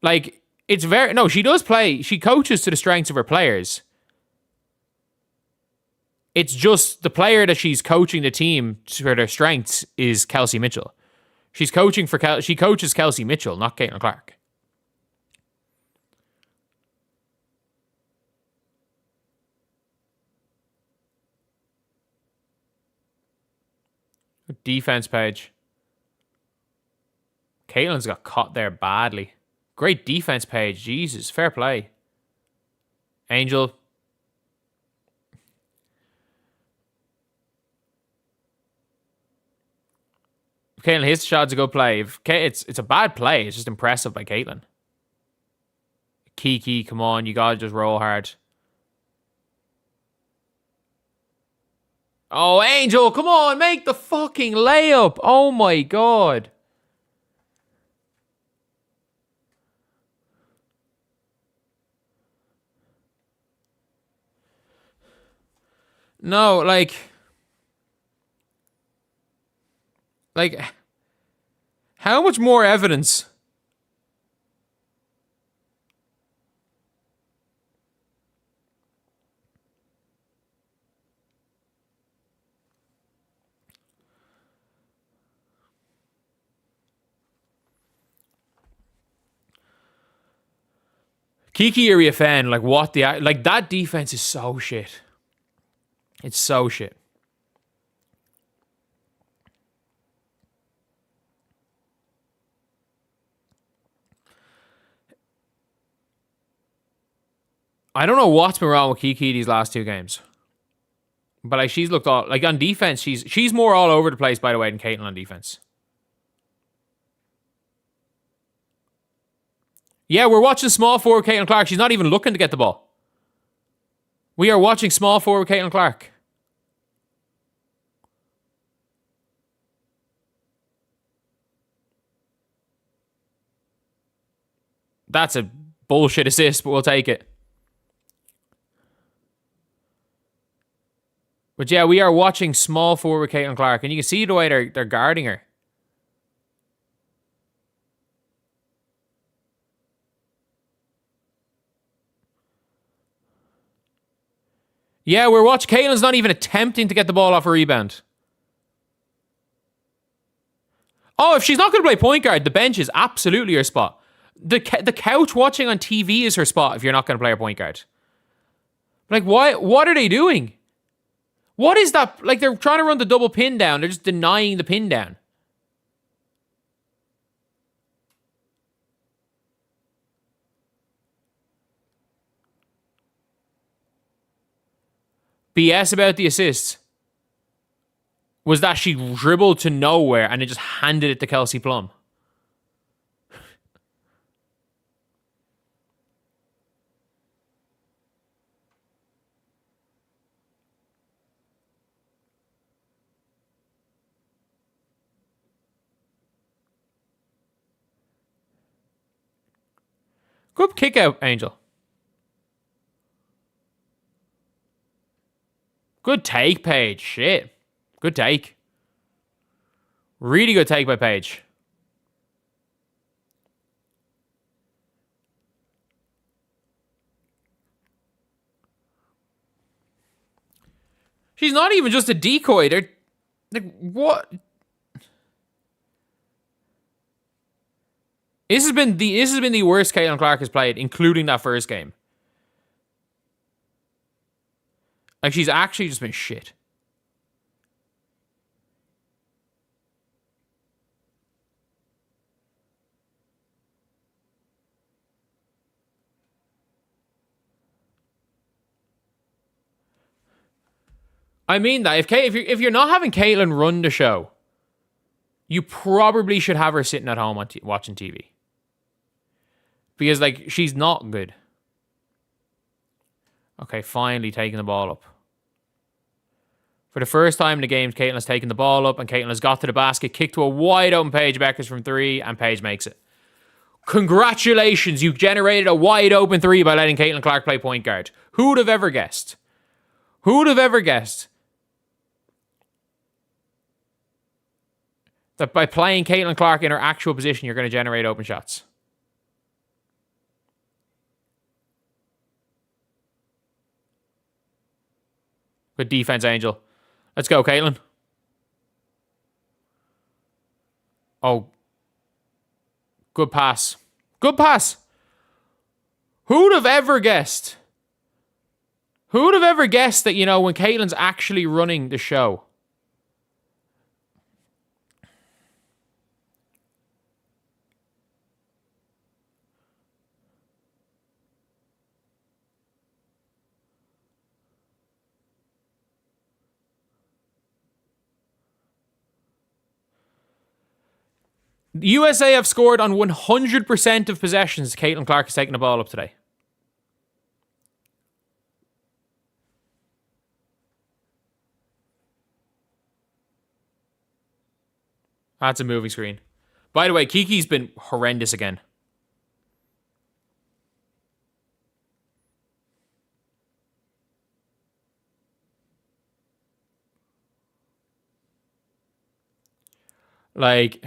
Like, it's very... No, she does play. She coaches to the strengths of her players. It's just the player that she's coaching the team for their strengths is Kelsey Mitchell. She coaches Kelsey Mitchell, not Caitlin Clark. Defense Paige. Caitlin's got caught there badly. Great defense Paige. Jesus, fair play. Angel. Caitlin hits the shot. It's a good play. It's a bad play. It's just impressive by Caitlin. Kiki, come on. You gotta just roll hard. Oh, Angel, come on. Make the fucking layup. Oh my god. No, like, how much more evidence? Kiki Iriafen, like what the... Like that defense is so shit. It's so shit. I don't know what's been wrong with Kiki these last two games. But like she's looked all like on defense, she's more all over the place, by the way, than Caitlin on defense. Yeah, we're watching small forward Caitlin Clark. She's not even looking to get the ball. We are watching small forward Caitlin Clark. That's a bullshit assist, but we'll take it. But yeah, we are watching small forward Caitlin Clark, and you can see the way they're guarding her. Yeah, we're watching. Caitlin's not even attempting to get the ball off a rebound. Oh, if she's not going to play point guard, the bench is absolutely her spot. The couch watching on TV is her spot if you're not going to play her point guard. Like, why? What are they doing? What is that? Like, they're trying to run the double pin down. They're just denying the pin down. BS about the assists was that she dribbled to nowhere and then just handed it to Kelsey Plum. Good kick out, Angel. Good take, Paige. Shit. Good take. Really good take by Paige. She's not even just a decoy. They're like, what? This has been the worst Caitlin Clark has played, including that first game. Like, she's actually just been shit. I mean that if you're not having Caitlin run the show, you probably should have her sitting at home watching TV. Because, like, she's not good. Okay, finally taking the ball up. For the first time in the game, Caitlin has taken the ball up and Caitlin has got to the basket, kicked to a wide open Paige Bueckers from three, and Paige makes it. Congratulations, you generated a wide open three by letting Caitlin Clark play point guard. Who would have ever guessed? Who would have ever guessed that by playing Caitlin Clark in her actual position, you're going to generate open shots? Good defense, Angel. Let's go, Caitlin. Oh. Good pass. Good pass. Who'd have ever guessed? Who'd have ever guessed that, you know, when Caitlin's actually running the show? The USA have scored on 100% of possessions. Caitlin Clark has taken the ball up today. That's a moving screen. By the way, Kiki's been horrendous again. Like,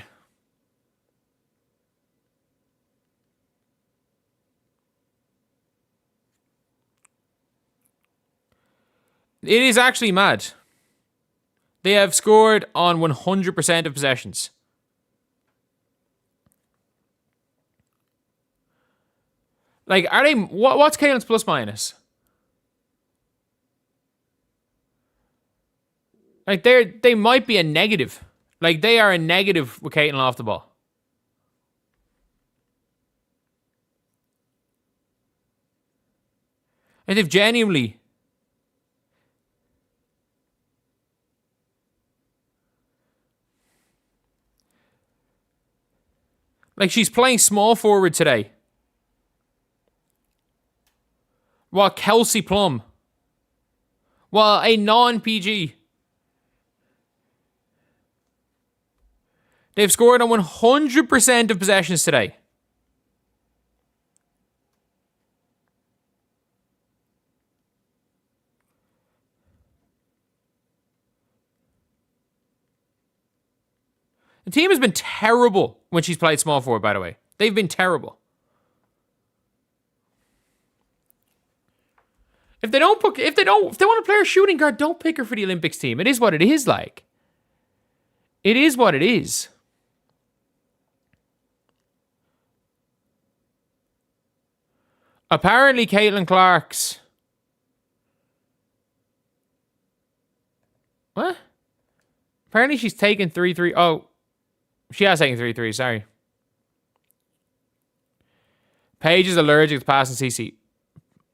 it is actually mad. They have scored on 100% of possessions. Like, are they... What's Caitlin's plus minus? Like, they might be a negative. Like, they are a negative with Caitlin off the ball. And they've genuinely... Like, she's playing small forward today. While Kelsey Plum. While a non-PG. They've scored on 100% of possessions today. The team has been terrible when she's played small forward, by the way. They've been terrible. If they want to play her shooting guard, don't pick her for the Olympics team. It is what it is like. It is what it is. Apparently, Caitlin Clark's... What? Apparently, she's taken 3-3. Oh, she has taken 3-3, sorry. Paige is allergic to passing CC.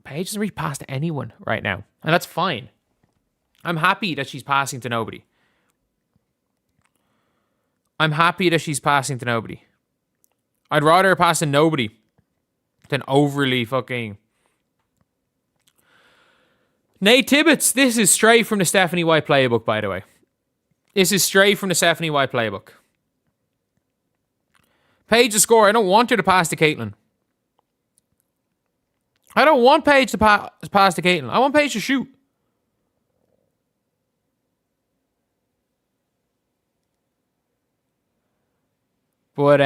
Paige doesn't really pass to anyone right now. And that's fine. I'm happy that she's passing to nobody. I'm happy that she's passing to nobody. I'd rather pass to nobody than overly fucking... Nate Tibbetts, this is straight from the Stephanie White playbook, by the way. This is straight from the Stephanie White playbook. Paige to score. I don't want her to pass to Caitlin. I don't want Paige to pass to Caitlin. I want Paige to shoot. But,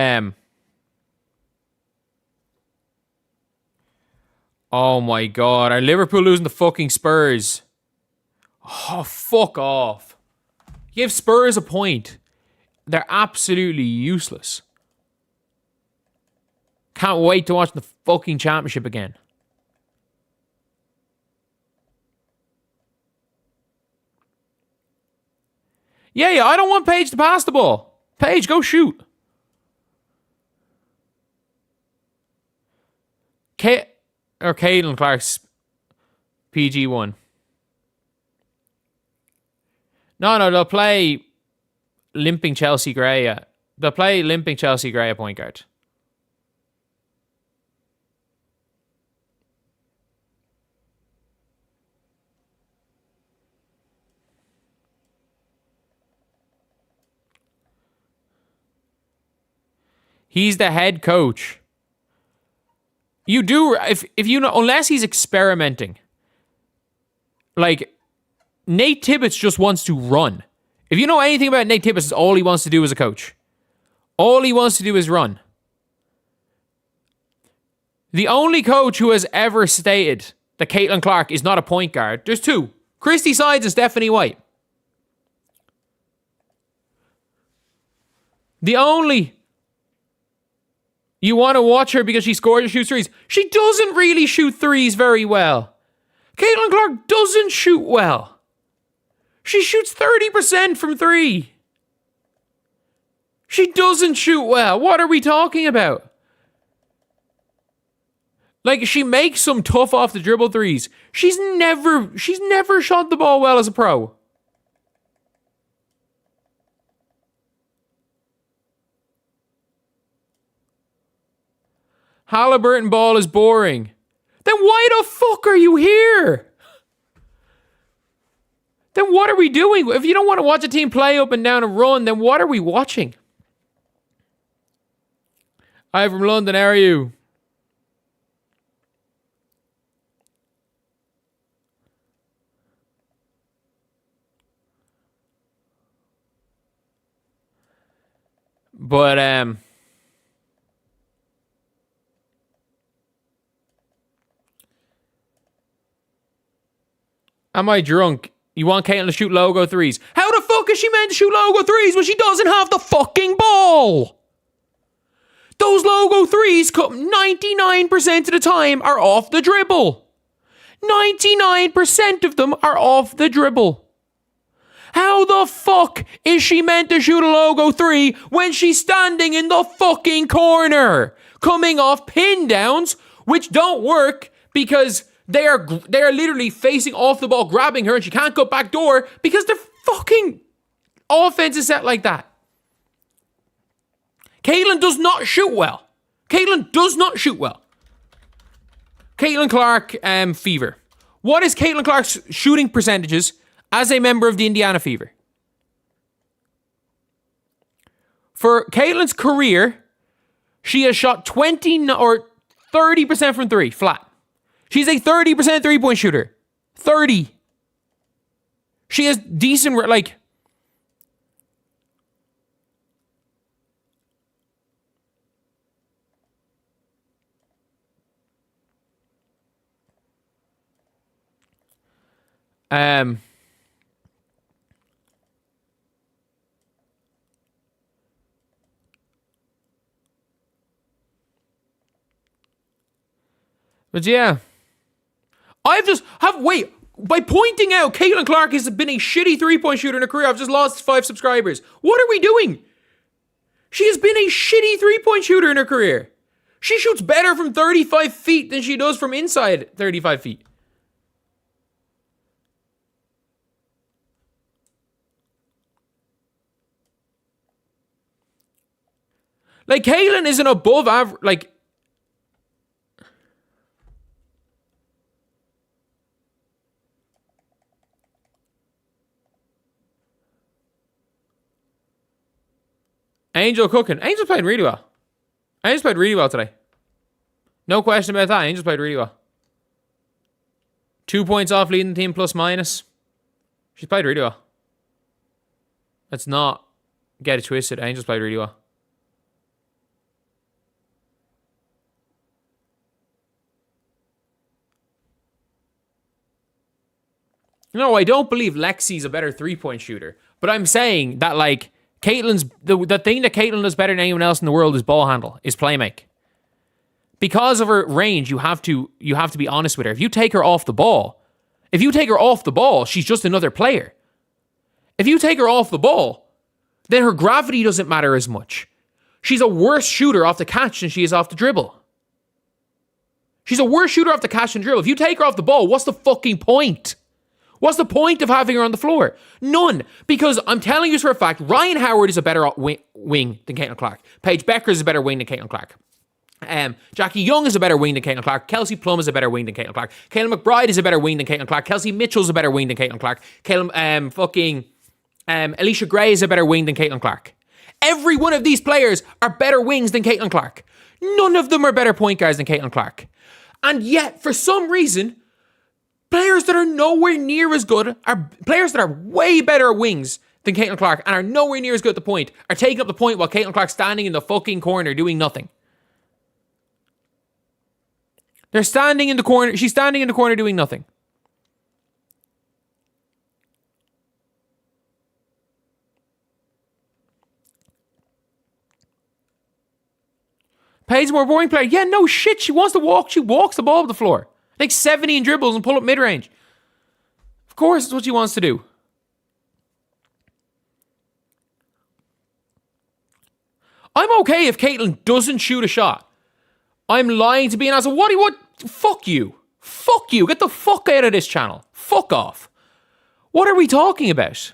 oh my God. Are Liverpool losing to fucking Spurs? Oh, fuck off. Give Spurs a point. They're absolutely useless. Can't wait to watch the fucking championship again. Yeah, I don't want Paige to pass the ball. Paige, go shoot. Caitlin Clark's PG1. No, they'll play limping Chelsea Gray. They'll play limping Chelsea Gray at point guard. He's the head coach. You do, if you know, unless he's experimenting. Like, Nate Tibbetts just wants to run. If you know anything about Nate Tibbetts, all he wants to do as a coach. All he wants to do is run. The only coach who has ever stated that Caitlin Clark is not a point guard, there's two. Christy Sides and Stephanie White. The only... You want to watch her because she scores and shoots threes. She doesn't really shoot threes very well. Caitlin Clark doesn't shoot well. She shoots 30% from three. She doesn't shoot well. What are we talking about? Like, she makes some tough off the dribble threes. She's never shot the ball well as a pro. Halliburton ball is boring. Then why the fuck are you here? Then what are we doing? If you don't want to watch a team play up and down and run, then what are we watching? Hi from London, how are you? But, am I drunk? You want Caitlin to shoot logo threes? How the fuck is she meant to shoot logo threes when she doesn't have the fucking ball? Those logo threes come 99% of the time are off the dribble. 99% of them are off the dribble. How the fuck is she meant to shoot a logo 3 when she's standing in the fucking corner, coming off pin downs, which don't work because they are literally facing off the ball, grabbing her, and she can't go back door because their fucking offense is set like that. Caitlin does not shoot well. Caitlin does not shoot well. Caitlin Clark, Fever. What is Caitlin Clark's shooting percentages as a member of the Indiana Fever? For Caitlin's career, she has shot 20 or 30% from 3, flat. She's a 30% three-point shooter. 30. She has decent, like... But yeah, by pointing out Caitlin Clark has been a shitty three-point shooter in her career, I've just lost 5 subscribers. What are we doing? She has been a shitty three-point shooter in her career. She shoots better from 35 feet than she does from inside 35 feet. Like, Caitlin is an above average, like... Angel cooking. Angel played really well. Angel played really well today. No question about that. Angel played really well. 2 points off leading the team plus minus. She's played really well. Let's not get it twisted. Angel's played really well. No, I don't believe Lexi's a better three-point shooter. But I'm saying that, like, Caitlin's... The thing that Caitlin does better than anyone else in the world is ball handle, is playmake. Because of her range, you have to be honest with her. If you take her off the ball, she's just another player. If you take her off the ball, then her gravity doesn't matter as much. She's a worse shooter off the catch than she is off the dribble. She's a worse shooter off the catch than dribble. If you take her off the ball, what's the fucking point? What's the point of having her on the floor? None. Because I'm telling you for a fact, Ryan Howard is a better wing than Caitlin Clark. Paige Bueckers is a better wing than Caitlin Clark. Jackie Young is a better wing than Caitlin Clark. Kelsey Plum is a better wing than Caitlin Clark. Kayla McBride is a better wing than Caitlin Clark. Kelsey Mitchell's a better wing than Caitlin Clark. Alicia Gray is a better wing than Caitlin Clark. Every one of these players are better wings than Caitlin Clark. None of them are better point guards than Caitlin Clark. And yet, for some reason, players that are nowhere near as good, are players that are way better wings than Caitlin Clark and are nowhere near as good at the point, are taking up the point while Caitlin Clark's standing in the fucking corner doing nothing. They're standing in the corner. She's standing in the corner doing nothing. Paige's more boring player. Yeah, no shit. She wants to walk. She walks the ball up the floor. Like 70 in dribbles and pull up mid-range. Of course, it's what she wants to do. I'm okay if Caitlin doesn't shoot a shot. I'm lying to be an asshole. What? Fuck you. Fuck you. Get the fuck out of this channel. Fuck off. What are we talking about?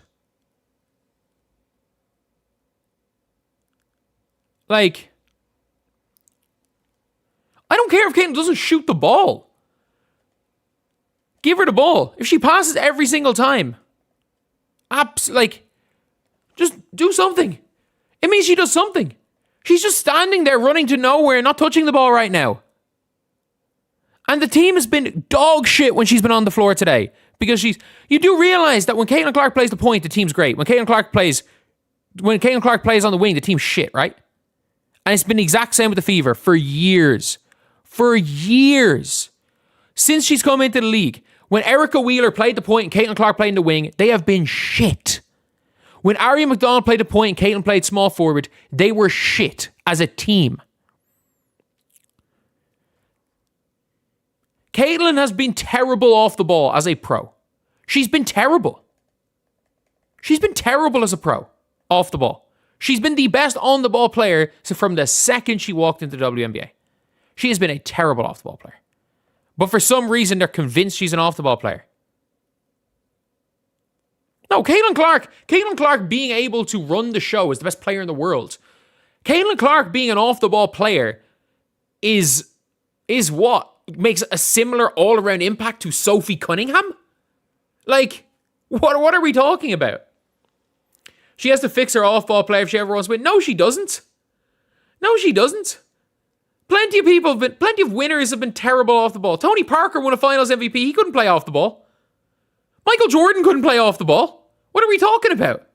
Like, I don't care if Caitlin doesn't shoot the ball. Give her the ball. If she passes every single time, just do something. It means she does something. She's just standing there running to nowhere, not touching the ball right now. And the team has been dog shit when she's been on the floor today. Because you do realize that when Caitlin Clark plays the point, the team's great. When Caitlin Clark plays on the wing, the team's shit, right? And it's been the exact same with the Fever for years. For years. Since she's come into the league. When Erica Wheeler played the point and Caitlin Clark played in the wing, they have been shit. When Aria McDonald played the point and Caitlin played small forward, they were shit as a team. Caitlin has been terrible off the ball as a pro. She's been terrible. She's been terrible as a pro, off the ball. She's been the best on-the-ball player from the second she walked into the WNBA. She has been a terrible off-the-ball player. But for some reason, they're convinced she's an off-the-ball player. No, Caitlin Clark being able to run the show is the best player in the world. Caitlin Clark being an off-the-ball player is what makes a similar all-around impact to Sophie Cunningham? Like, what are we talking about? She has to fix her off-ball play if she ever wants to win. No, she doesn't. No, she doesn't. Plenty of winners have been terrible off the ball. Tony Parker won a Finals MVP. He couldn't play off the ball. Michael Jordan couldn't play off the ball. What are we talking about?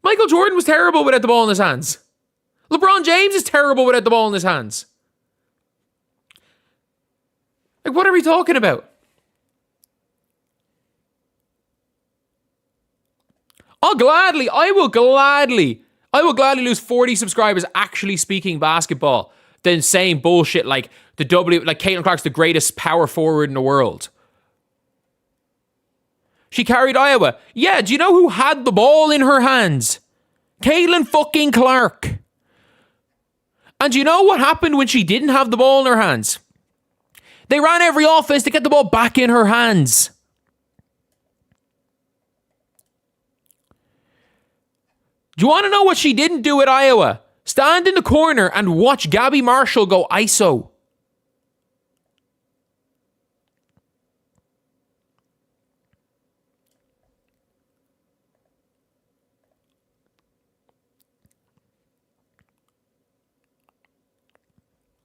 Michael Jordan was terrible without the ball in his hands. LeBron James is terrible without the ball in his hands. Like, what are we talking about? I will gladly lose 40 subscribers actually speaking basketball than saying bullshit like Caitlin Clark's the greatest power forward in the world. She carried Iowa. Yeah, do you know who had the ball in her hands? Caitlin fucking Clark. And do you know what happened when she didn't have the ball in her hands? They ran every offense to get the ball back in her hands. Do you want to know what she didn't do at Iowa? Stand in the corner and watch Gabby Marshall go ISO.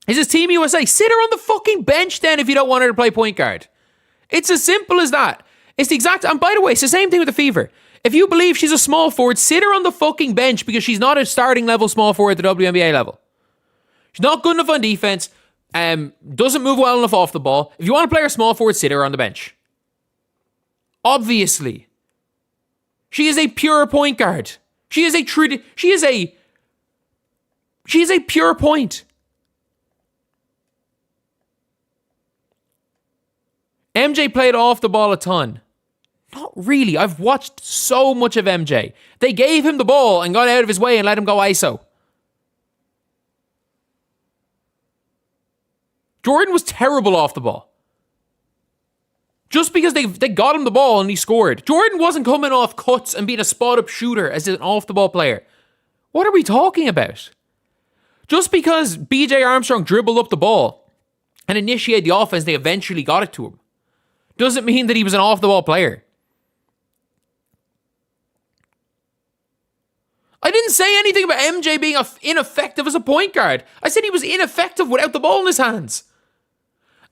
Is this Team USA? Sit her on the fucking bench then if you don't want her to play point guard. It's as simple as that. It's the exact... And by the way, it's the same thing with the Fever. If you believe she's a small forward, sit her on the fucking bench because she's not a starting level small forward at the WNBA level. She's not good enough on defense. Doesn't move well enough off the ball. If you want to play her small forward, sit her on the bench. Obviously. She is a pure point guard. She is a pure point. MJ played off the ball a ton. Not really. I've watched so much of MJ. They gave him the ball and got out of his way and let him go ISO. Jordan was terrible off the ball. Just because they got him the ball and he scored. Jordan wasn't coming off cuts and being a spot-up shooter as an off-the-ball player. What are we talking about? Just because BJ Armstrong dribbled up the ball and initiated the offense, they eventually got it to him. Doesn't mean that he was an off-the-ball player. I didn't say anything about MJ being ineffective as a point guard. I said he was ineffective without the ball in his hands.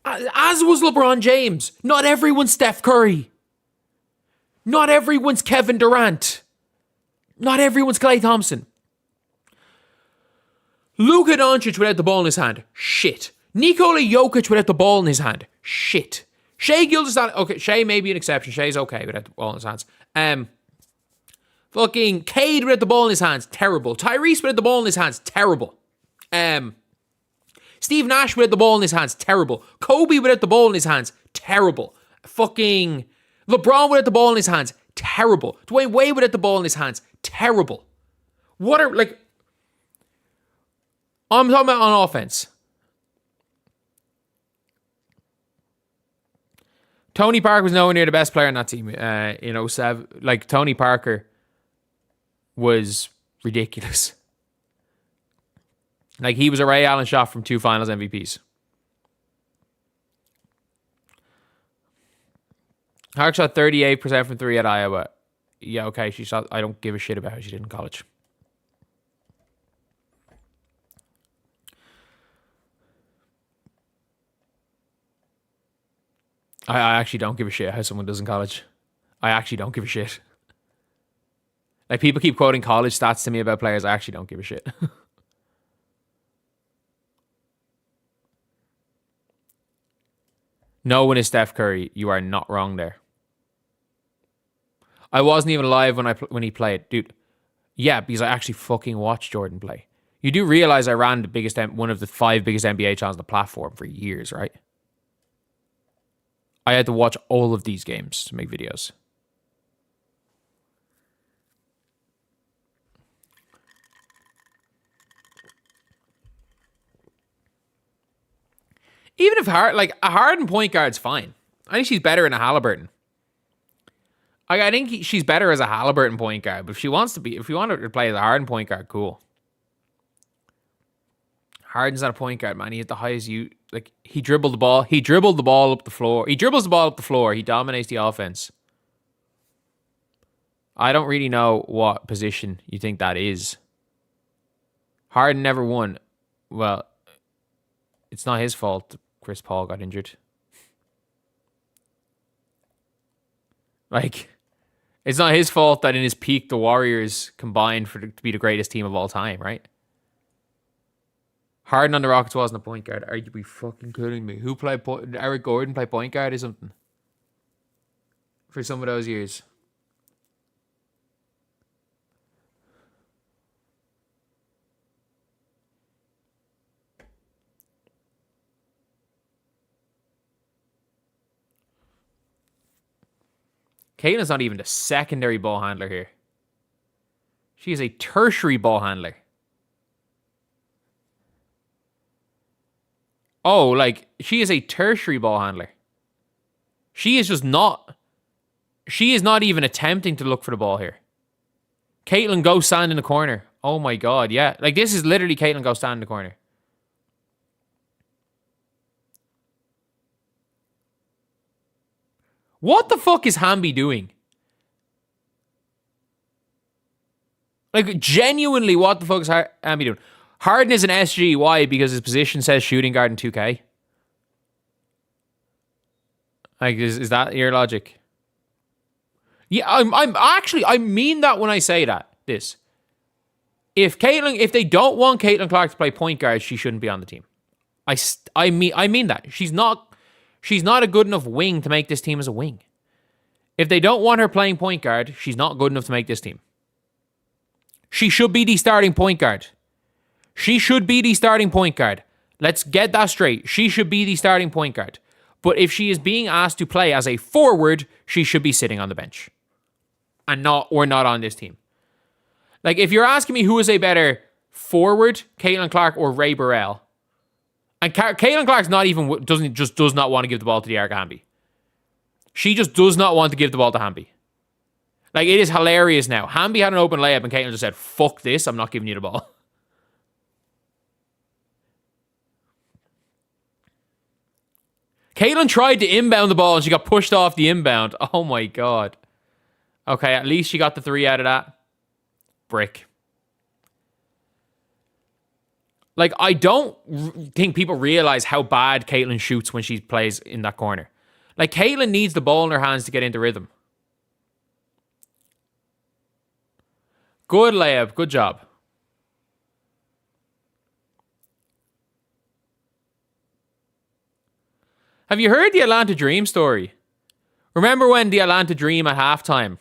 As was LeBron James. Not everyone's Steph Curry. Not everyone's Kevin Durant. Not everyone's Klay Thompson. Luka Doncic without the ball in his hand. Shit. Nikola Jokic without the ball in his hand. Shit. Shai Gilgeous-Alexander. Okay, Shai may be an exception. Shai's okay without the ball in his hands. Fucking Cade without the ball in his hands. Terrible. Tyrese without the ball in his hands. Terrible. Steve Nash without the ball in his hands. Terrible. Kobe without the ball in his hands. Terrible. Fucking LeBron without the ball in his hands. Terrible. Dwayne Wade without the ball in his hands. Terrible. What are, like... I'm talking about on offense. Tony Parker was nowhere near the best player on that team in 07. Like, Tony Parker was ridiculous. Like, he was a Ray Allen shot from 2 Finals MVPs. Hark shot 38% from 3 at Iowa. Yeah, okay, she shot... I don't give a shit about how she did in college. I actually don't give a shit how someone does in college. I actually don't give a shit. Like, people keep quoting college stats to me about players. I actually don't give a shit. No one is Steph Curry. You are not wrong there. I wasn't even live when he played. Dude, yeah, because I actually fucking watched Jordan play. You do realize I ran one of the 5 biggest NBA channels on the platform for years, right? I had to watch all of these games to make videos. Even if a Harden point guard's fine. I think she's better than a Halliburton. I think she's better as a Halliburton point guard. But if you want her to play as a Harden point guard, cool. Harden's not a point guard, man. He has the highest he dribbled the ball. He dribbled the ball up the floor. He dribbles the ball up the floor. He dominates the offense. I don't really know what position you think that is. Harden never won. Well, it's not his fault Chris Paul got injured. It's not his fault that in his peak the Warriors combined to be the greatest team of all time, right? Harden on the Rockets wasn't a point guard. Are you be fucking kidding me? Who played Eric Gordon play point guard or something? For some of those years. Caitlin's not even a secondary ball handler here. She is a tertiary ball handler. Oh, she is a tertiary ball handler. She is not even attempting to look for the ball here. Caitlin, go stand in the corner. Oh my God, yeah. This is literally Caitlin, go stand in the corner. What the fuck is Hamby doing? Genuinely, what the fuck is Hamby doing? Harden is an SG. Why? Because his position says shooting guard in 2K. Is that your logic? Yeah, I mean that when I say that. If they don't want Caitlin Clark to play point guard, she shouldn't be on the team. I mean that. She's not a good enough wing to make this team as a wing. If they don't want her playing point guard, she's not good enough to make this team. She should be the starting point guard. Let's get that straight. She should be the starting point guard. But if she is being asked to play as a forward, she should be sitting on the bench. Or not on this team. If you're asking me who is a better forward, Caitlin Clark or Ray Burrell, and Caitlin Clark does not want to give the ball to the Erica Hamby. She just does not want to give the ball to Hamby. It is hilarious now. Hamby had an open layup and Caitlin just said, fuck this, I'm not giving you the ball. Caitlin tried to inbound the ball and she got pushed off the inbound. Oh my God. Okay, at least she got the 3 out of that. Brick. I don't think people realize how bad Caitlin shoots when she plays in that corner. Caitlin needs the ball in her hands to get into rhythm. Good layup. Good job. Have you heard the Atlanta Dream story? Remember when the Atlanta Dream at halftime,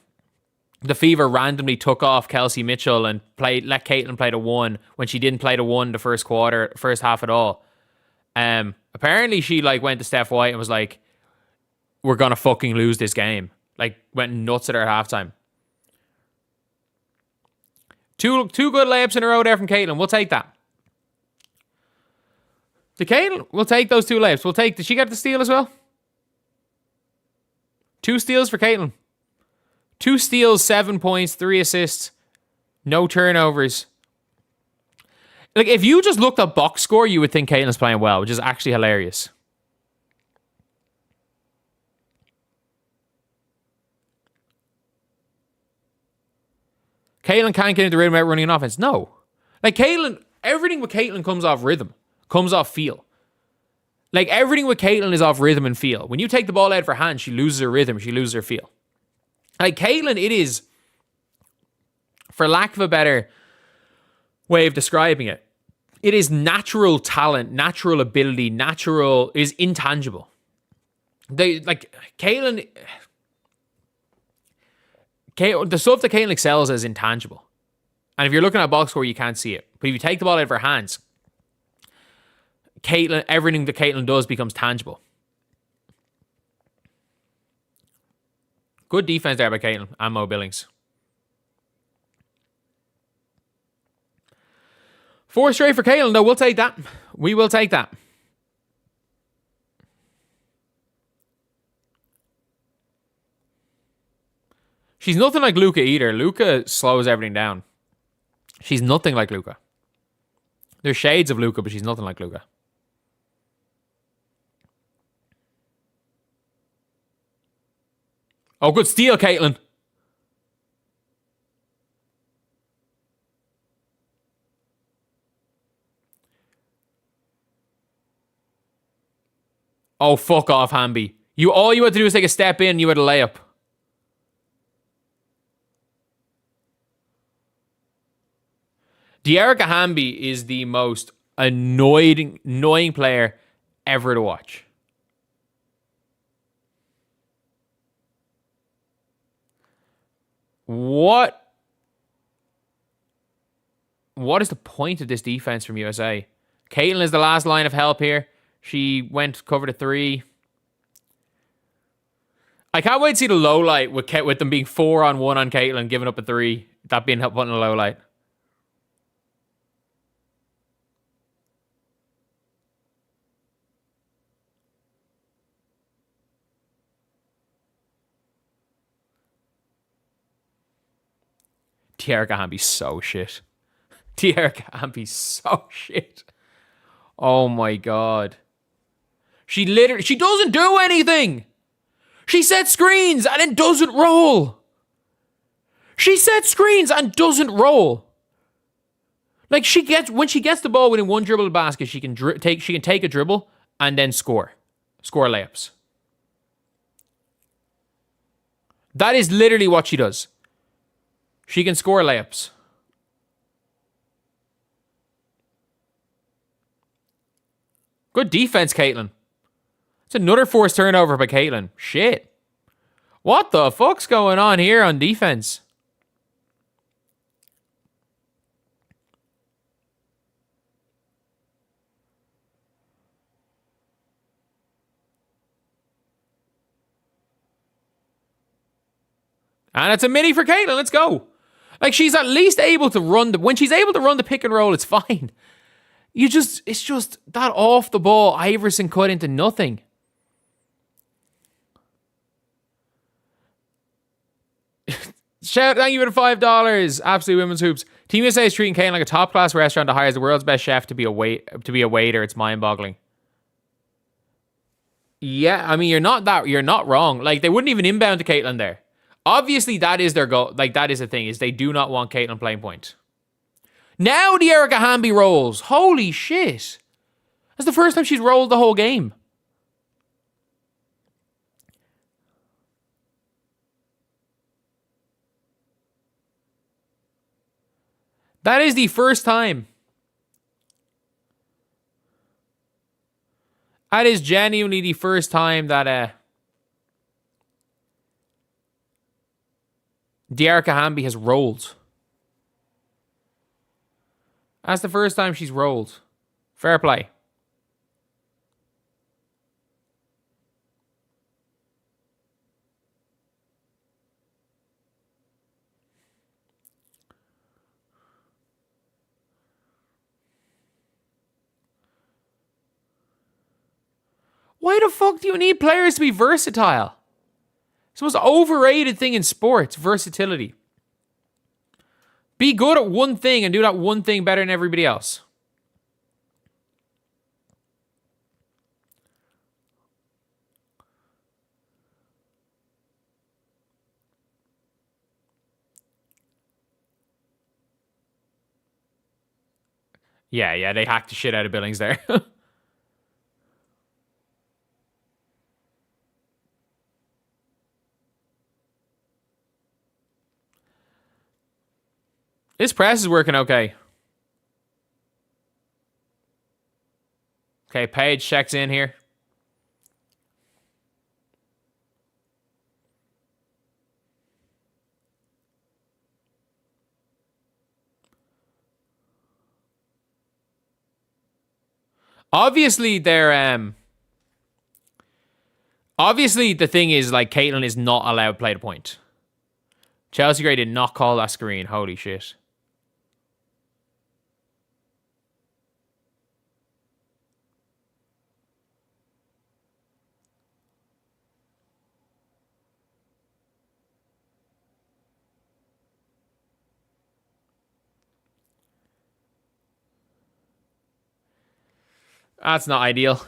the Fever randomly took off Kelsey Mitchell and let Caitlin play the 1 when she didn't play the 1 the first half at all. Apparently she went to Steph White and was like, we're gonna fucking lose this game. Went nuts at her halftime. Two good layups in a row there from Caitlin. We'll take that. We'll take those 2 layups. Did she get the steal as well? 2 steals for Caitlin. 2 steals, 7 points, 3 assists, no turnovers. If you just looked at box score, you would think Caitlin's playing well, which is actually hilarious. Caitlin can't get into rhythm without running an offense. No. Caitlin, everything with Caitlin comes off rhythm, comes off feel. Everything with Caitlin is off rhythm and feel. When you take the ball out of her hand, she loses her rhythm, she loses her feel. Caitlin, it is, for lack of a better way of describing it, it is natural talent, natural ability, is intangible. Caitlin, the stuff that Caitlin excels is intangible. And if you're looking at a box score, you can't see it. But if you take the ball out of her hands, everything that Caitlin does becomes tangible. Good defense there by Caitlin and Mo Billings. 4 straight for Caitlin, though. We'll take that. We will take that. She's nothing like Luca either. Luca slows everything down. She's nothing like Luca. There's shades of Luca, but she's nothing like Luca. Oh, good steal, Caitlin. Oh, fuck off, Hamby. All you had to do was take a step in, you had a layup. Dearica Hamby is the most annoying player ever to watch. What is the point of this defense from USA? Caitlin is the last line of help here. She went covered a 3. I can't wait to see the low light with them being 4-on-1 on Caitlin, giving up a 3. That being put in a low light. Dearica Hamby's so shit. Dearica Hamby's so shit. Oh my god. She doesn't do anything. She sets screens and then doesn't roll. She sets screens and doesn't roll. Like when she gets the ball within one dribble of the basket, she can take a dribble and then score layups. That is literally what she does. She can score layups. Good defense, Caitlin. It's another forced turnover by Caitlin. Shit. What the fuck's going on here on defense? And it's a mini for Caitlin. Let's go. Like, she's at least able to run when she's able to run the pick and roll, it's fine. It's just that off the ball Iverson cut into nothing. Thank you for the $5. Absolute Women's Hoops. Team USA is treating Caitlin like a top class restaurant that hires the world's best chef to be a waiter. It's mind boggling. Yeah, I mean you're not wrong. Like, they wouldn't even inbound to Caitlin there. Obviously, that is their goal. Like, that is the thing, is they do not want Caitlin playing point. Now Dearica Hamby rolls. Holy shit. That's the first time she's rolled the whole game. That is the first time. That is genuinely the first time that Dearica Hamby has rolled. That's the first time she's rolled. Fair play. Why the fuck do you need players to be versatile? It's the most overrated thing in sports, versatility. Be good at one thing and do that one thing better than everybody else. Yeah, they hacked the shit out of Billings there. This press is working okay. Okay, Paige checks in here. Obviously, obviously, the thing is, like, Caitlin is not allowed to play the point. Chelsea Gray did not call that screen. Holy shit. That's not ideal.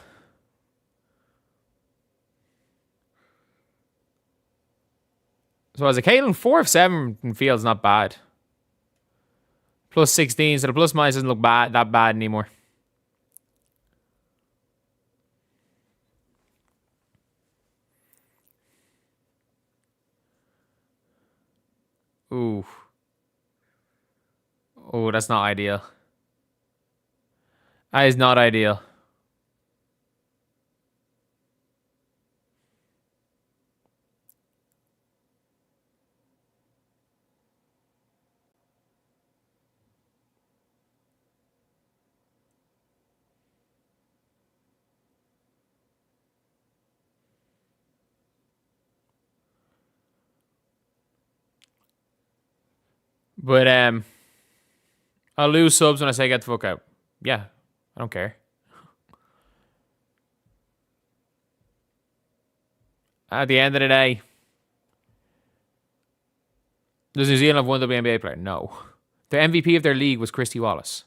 So as a Caitlin, 4 of 7 in field's not bad. Plus 16, so the plus minus doesn't look that bad anymore. Ooh. Oh, that's not ideal. That is not ideal. But I'll lose subs when I say get the fuck out. Yeah, I don't care. At the end of the day, does New Zealand have one WNBA player? No. The MVP of their league was Christy Wallace.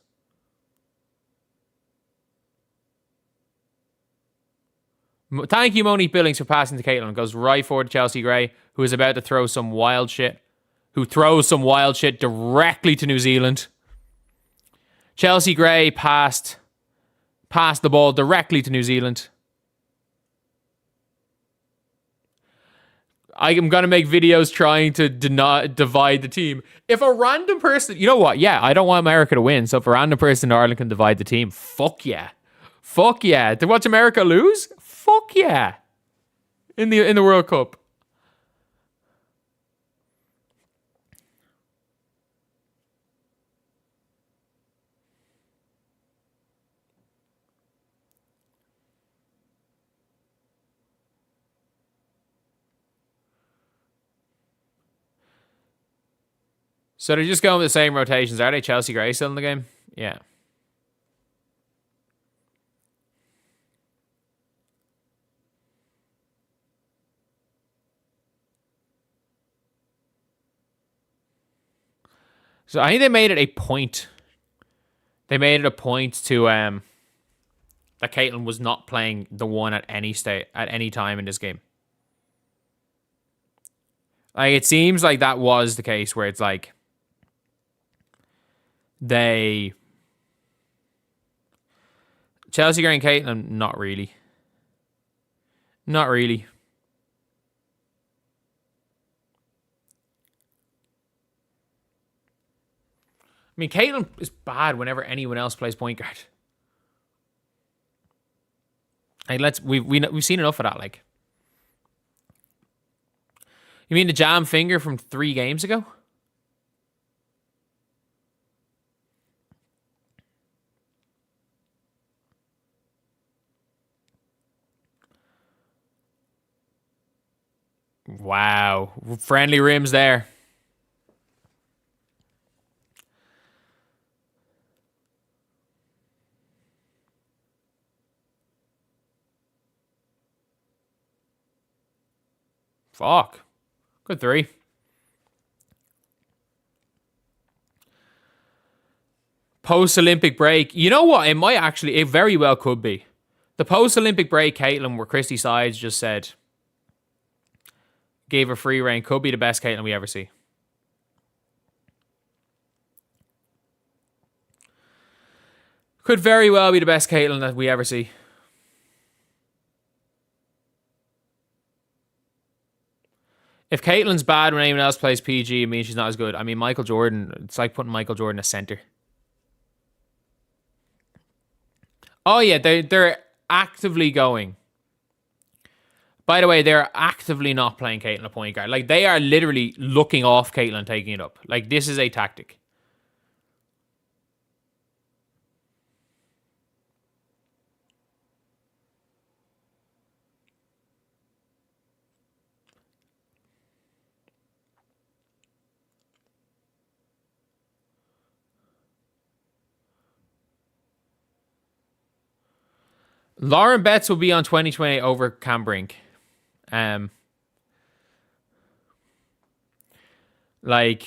Thank you, Monique Billings, for passing to Caitlin. Goes right forward to Chelsea Gray, who is about to throw some wild shit. Who throws some wild shit directly to New Zealand. Chelsea Gray passed the ball directly to New Zealand. I am going to make videos trying to divide the team. If a random person... You know what? Yeah, I don't want America to win. So if a random person in Ireland can divide the team, fuck yeah. Fuck yeah. To watch America lose? Fuck yeah. In the World Cup. So they're just going with the same rotations. Are they? Chelsea Gray still in the game? Yeah. So I think they made it a point. They made it a point to that Caitlin was not playing the one at any time in this game. Like, it seems like that was the case where it's like Chelsea Gray and Caitlin, not really. Not really. I mean, Caitlin is bad whenever anyone else plays point guard. Like, we've seen enough of that. Like, you mean the jam finger from 3 games ago? Wow, friendly rims there. Fuck. Good 3. Post-Olympic break. You know what? It very well could be. The post-Olympic break, Caitlin, where Christy Sides just said, gave her free reign, could be the best Caitlin we ever see. Could very well be the best Caitlin that we ever see. If Caitlin's bad when anyone else plays PG, it means she's not as good. I mean, Michael Jordan, it's like putting Michael Jordan as center. Oh, yeah, they're actively going. By the way, they're actively not playing Caitlin a point guard. Like, they are literally looking off Caitlin, taking it up. Like, this is a tactic. Lauren Betts will be on 2020 over Cam Brink. Like,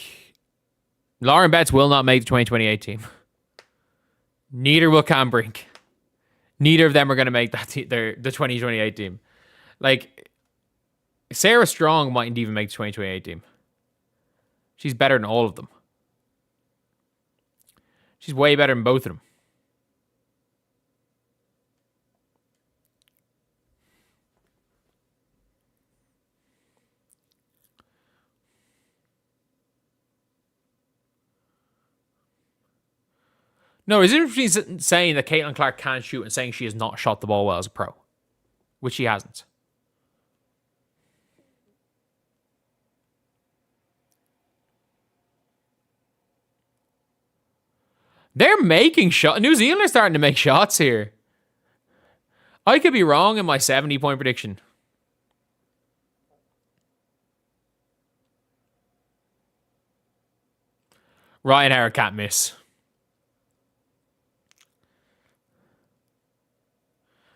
Lauren Betts will not make the 2028 team. Neither will Cam Brink. Neither of them are going to make that the 2028 team. Like, Sarah Strong mightn't even make the 2028 team. She's better than all of them. She's way better than both of them. No, is it she's saying that Caitlin Clark can't shoot and saying she has not shot the ball well as a pro, which she hasn't. They're making shots. New Zealand are starting to make shots here. I could be wrong in my 70-point prediction. Ryan Howard can't miss.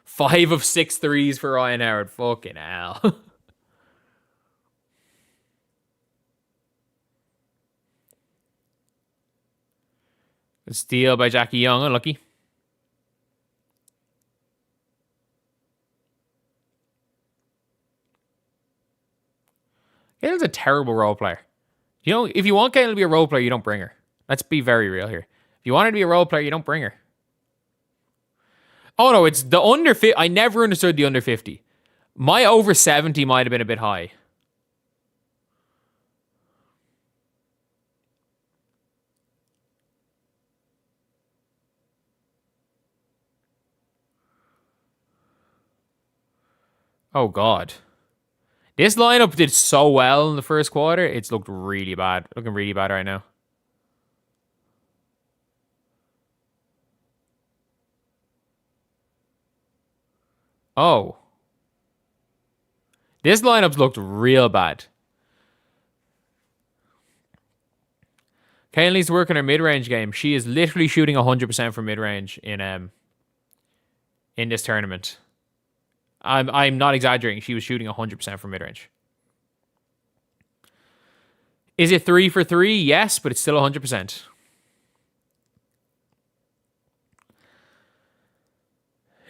5 of 6 threes for Ryan Howard. Fucking hell. A steal by Jackie Young. Unlucky. Caitlin's a terrible role player. You know, if you want Caitlin to be a role player, you don't bring her. Let's be very real here. If you want her to be a role player, you don't bring her. Oh no, it's the under 50. I never understood the under 50. My over 70 might have been a bit high. Oh God. This lineup did so well in the first quarter. It's looked really bad. Looking really bad right now. Oh. This lineup's looked real bad. Caitlin needs to work on her mid-range game. She is literally shooting 100% from mid-range in this tournament. I'm not exaggerating. She was shooting 100% from mid-range. Is it 3 for 3? Yes, but it's still 100%.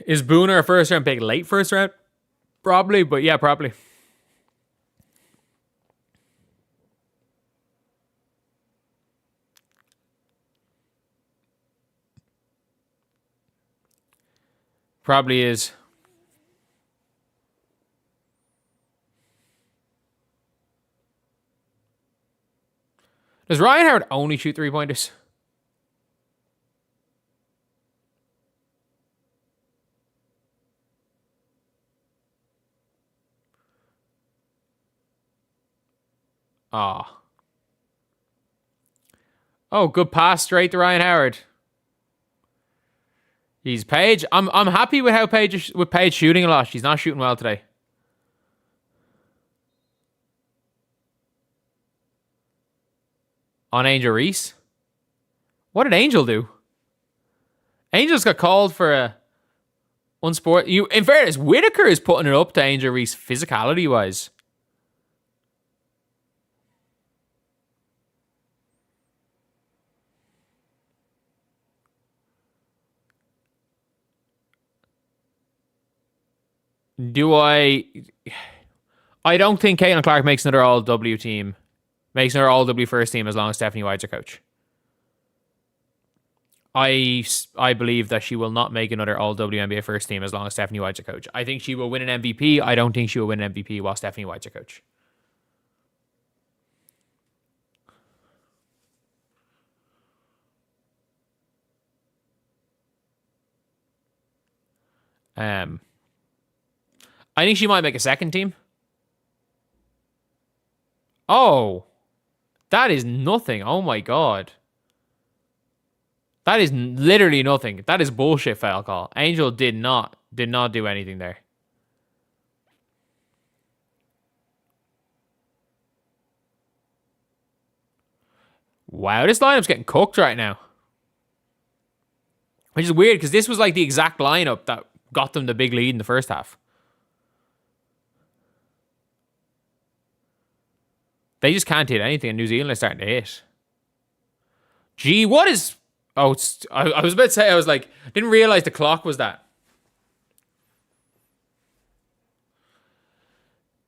Is Booner a first-round pick? Late first round? Probably, but yeah, probably. Probably is. Does Ryan Howard only shoot 3-pointers? Ah. Oh, good pass straight to Ryan Howard. He's Paige. I'm happy with how Paige shooting a lot. She's not shooting well today. On Angel Reese. What did Angel do? Angel's got called for a unsport. In fairness, Whitaker is putting it up to Angel Reese physicality wise. I don't think Caitlin Clark makes another All-W team. Makes another All-W first team as long as Stephanie White's her coach. I believe that she will not make another All-WNBA first team as long as Stephanie White's her coach. I think she will win an MVP. I don't think she will win an MVP while Stephanie White's her coach. I think she might make a second team. Oh. That is nothing. Oh my God. That is literally nothing. That is bullshit foul call. Angel did not do anything there. Wow, this lineup's getting cooked right now. Which is weird because this was like the exact lineup that got them the big lead in the first half. They just can't hit anything, and New Zealand is starting to hit. Gee, what is... Oh, I was about to say, I was like, didn't realize the clock was that.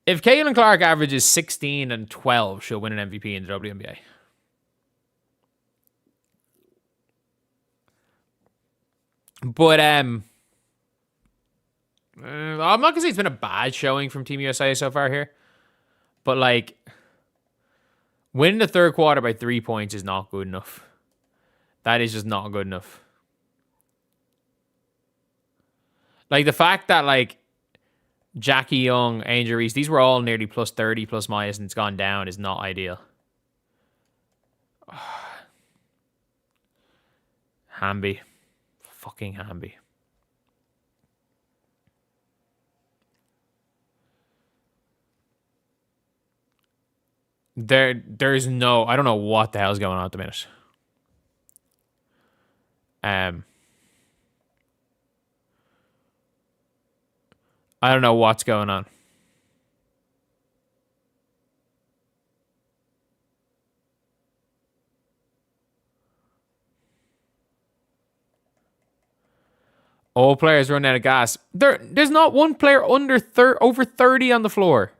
If Caitlin Clark averages 16 and 12, she'll win an MVP in the WNBA. But I'm not gonna say it's been a bad showing from Team USA so far here. But like, winning the third quarter by 3 points is not good enough. That is just not good enough. Like, the fact that, like, Jackie Young, Angel Reese, these were all nearly plus 30, plus minus, and it's gone down is not ideal. Hamby. Fucking Hamby. There's no... I don't know what the hell's going on at the minute. I don't know what's going on. All players running out of gas. There's not one player over 30 on the floor.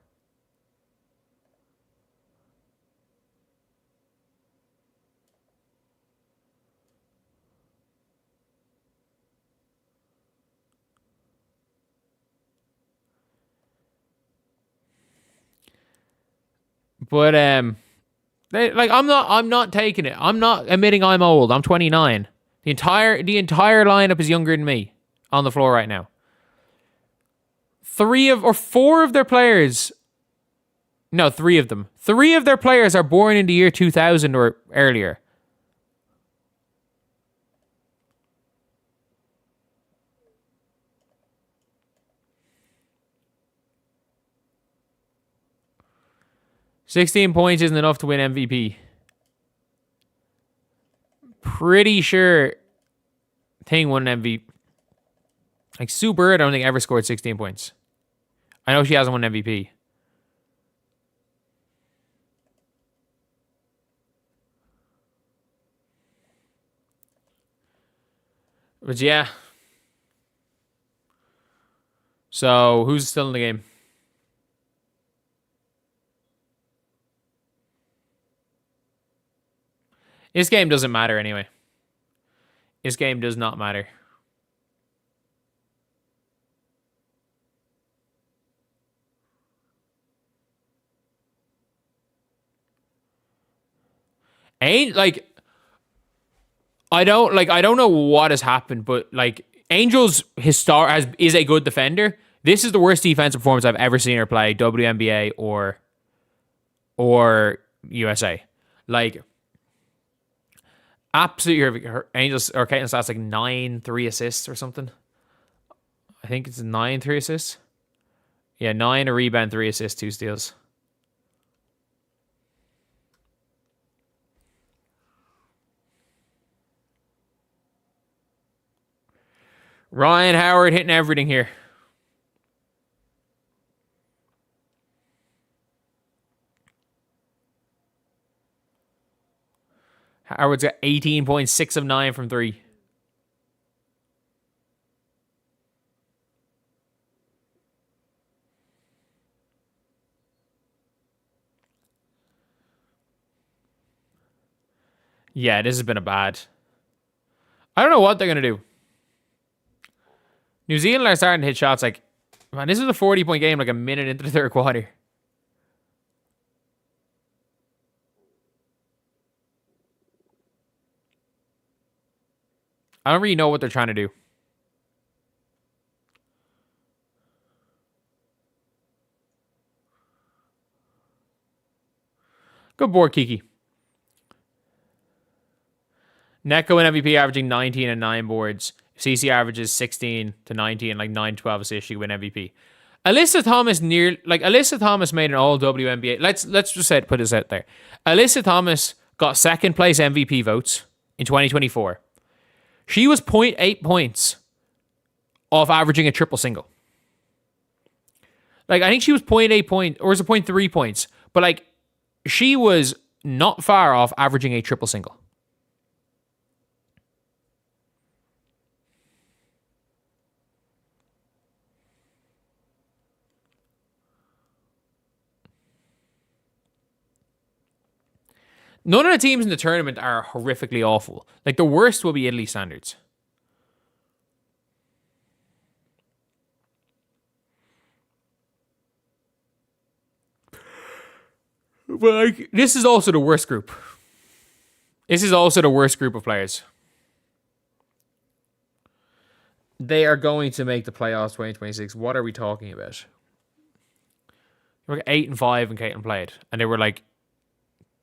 But I'm not taking it. I'm not admitting I'm old. I'm 29. The entire lineup is younger than me on the floor right now. 3 of their players. No, 3 of them. 3 of their players are born in the year 2000 or earlier. $16 points isn't enough to win MVP. Pretty sure Ting won an MVP. Like, Sue Bird, I don't think ever scored 16 points. I know she hasn't won an MVP. But yeah. So, who's still in the game? This game doesn't matter anyway. This game does not matter. I don't know what has happened, but like, Angel's is a good defender. This is the worst defensive performance I've ever seen her play, WNBA or USA. Like, absolutely, her Angel's or Caitlin's stats like 9 3 assists or something. I think it's 9 3 assists. Yeah, 9 a rebound, 3 assists, 2 steals. Ryan Howard hitting everything here. Howard's got 18.6 of 9 from 3. Yeah, this has been a bad. I don't know what they're going to do. New Zealand are starting to hit shots like, man, this is a 40-point game like a minute into the third quarter. I don't really know what they're trying to do. Good board, Kiki. Neko and MVP averaging 19 and 9 boards. CC averages 16 to 19, like 9 12 assists. She win MVP. Alyssa Thomas made an all WNBA. Let's just put this out there. Alyssa Thomas got second place MVP votes in 2024. She was 0.8 points off averaging a triple single. Like, I think she was 0.8 points, or was it 0.3 points? But like, she was not far off averaging a triple single. None of the teams in the tournament are horrifically awful. Like, the worst will be Italy standards. But, like, this is also the worst group. This is also the worst group of players. They are going to make the playoffs 2026. What are we talking about? They were 8-5 when Caitlin played. And they were like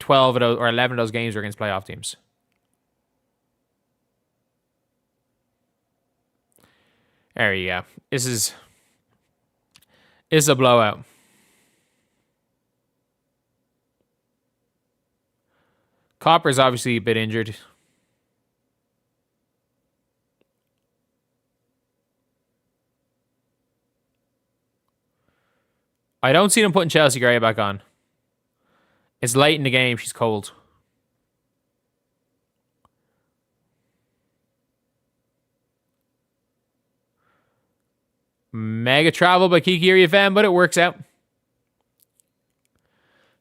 12 of those or 11 of those games were against playoff teams. There you go. This is a blowout. Copper's obviously a bit injured. I don't see them putting Chelsea Gray back on. It's late in the game. She's cold. Mega travel by Kiki FM, but it works out.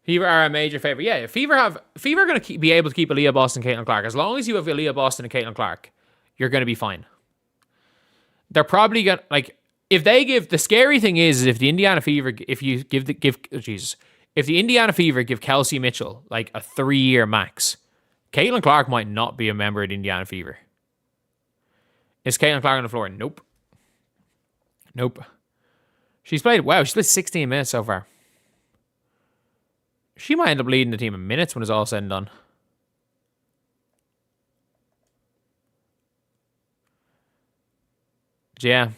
Fever are a major favorite. Yeah, Fever are going to be able to keep Aaliyah Boston, Caitlin Clark. As long as you have Aaliyah Boston and Caitlin Clark, you're going to be fine. They're probably going to, like, if they give, the scary thing is if the Indiana Fever, if the Indiana Fever give Kelsey Mitchell like a 3-year max, Caitlin Clark might not be a member of the Indiana Fever. Is Caitlin Clark on the floor? Nope. She's played 16 minutes so far. She might end up leading the team in minutes when it's all said and done. Yeah.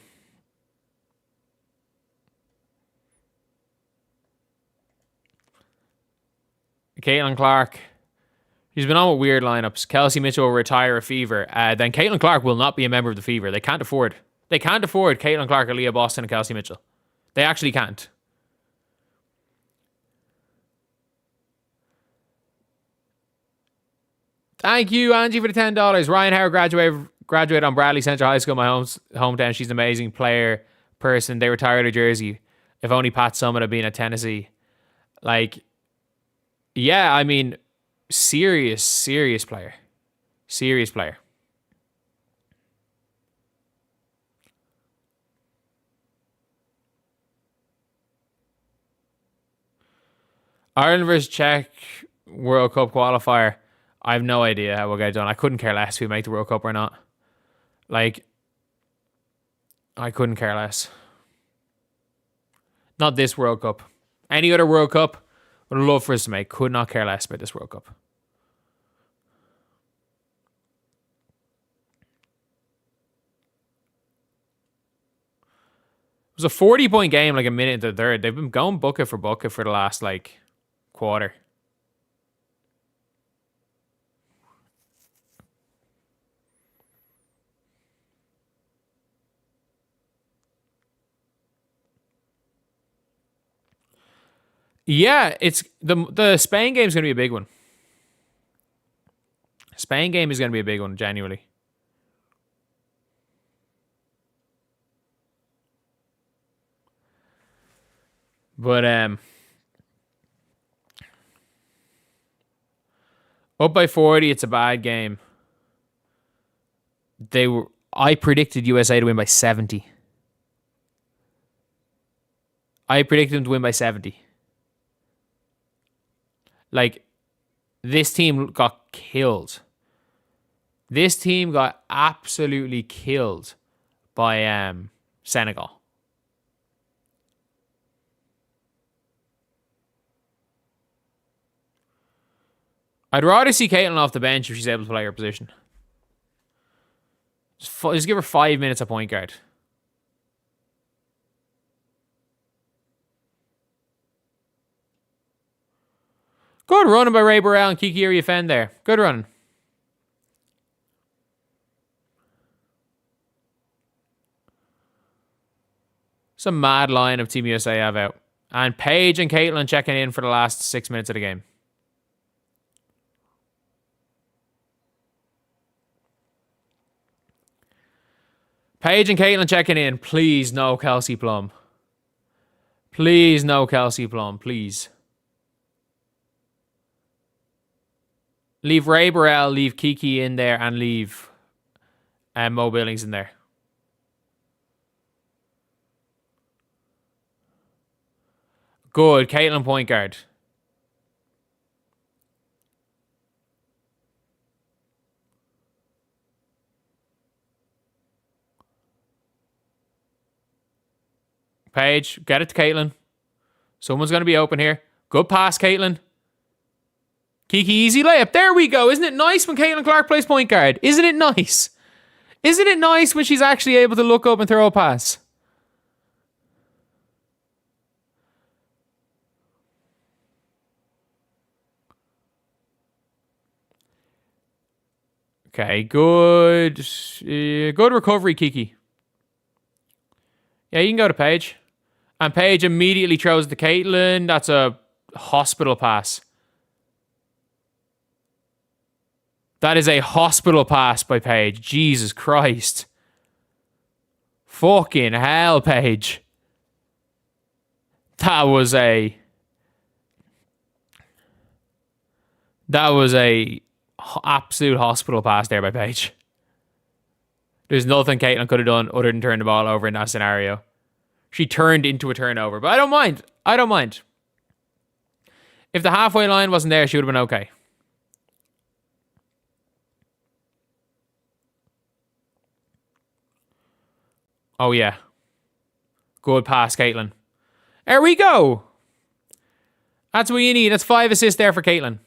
Caitlin Clark. She's been on with weird lineups. Kelsey Mitchell will retire a Fever. Then Caitlin Clark will not be a member of the Fever. They can't afford Caitlin Clark, Aaliyah Boston, and Kelsey Mitchell. They actually can't. Thank you, Angie, for the $10. Ryan Howard graduated on Bradley Central High School, my hometown. She's an amazing player, person. They retired her jersey. If only Pat Summit had been at Tennessee. Like, yeah, I mean, serious player. Serious player. Ireland versus Czech World Cup qualifier. I have no idea how we'll get it done. I couldn't care less if we make the World Cup or not. Like, I couldn't care less. Not this World Cup. Any other World Cup, would love for us to make. Could not care less about this World Cup. It was a 40-point game, like a minute into the third. They've been going bucket for the last, like, quarter. Yeah, it's the Spain game is going to be a big one. Spain game is going to be a big one, genuinely. But up by 40, it's a bad game. I predicted USA to win by 70. I predicted them to win by 70. Like, this team got killed. This team got absolutely killed by Senegal. I'd rather see Caitlin off the bench if she's able to play her position. Just give her 5 minutes at point guard. Good running by Ray Burrell and Kiki Iriafen there. Good running. Some mad line of Team USA have out. And Paige and Caitlin checking in for the last 6 minutes of the game. Paige and Caitlin checking in. Please, no Kelsey Plum. Please, no Kelsey Plum. Please. Leave Ray Burrell, leave Kiki in there, and leave Mo Billings in there. Good. Caitlin point guard. Paige, get it to Caitlin. Someone's going to be open here. Good pass, Caitlin. Kiki, easy layup. There we go. Isn't it nice when Caitlin Clark plays point guard? Isn't it nice? Isn't it nice when she's actually able to look up and throw a pass? Okay, good. Good recovery, Kiki. Yeah, you can go to Paige. And Paige immediately throws to Caitlin. That's a hospital pass. That is a hospital pass by Paige. Jesus Christ. Fucking hell, Paige. That was a absolute hospital pass there by Paige. There's nothing Caitlin could have done other than turn the ball over in that scenario. She turned into a turnover, but I don't mind. I don't mind. If the halfway line wasn't there, she would have been okay. Oh, yeah. Good pass, Caitlin. There we go. That's what you need. That's 5 assists there for Caitlin.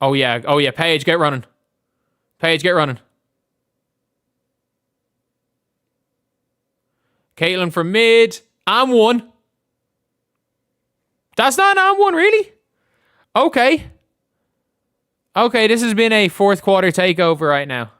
Oh, yeah. Oh, yeah. Paige, get running. Paige, get running. Caitlin from mid. I'm one. That's not an I'm one, really? Okay. Okay, this has been a fourth quarter takeover right now.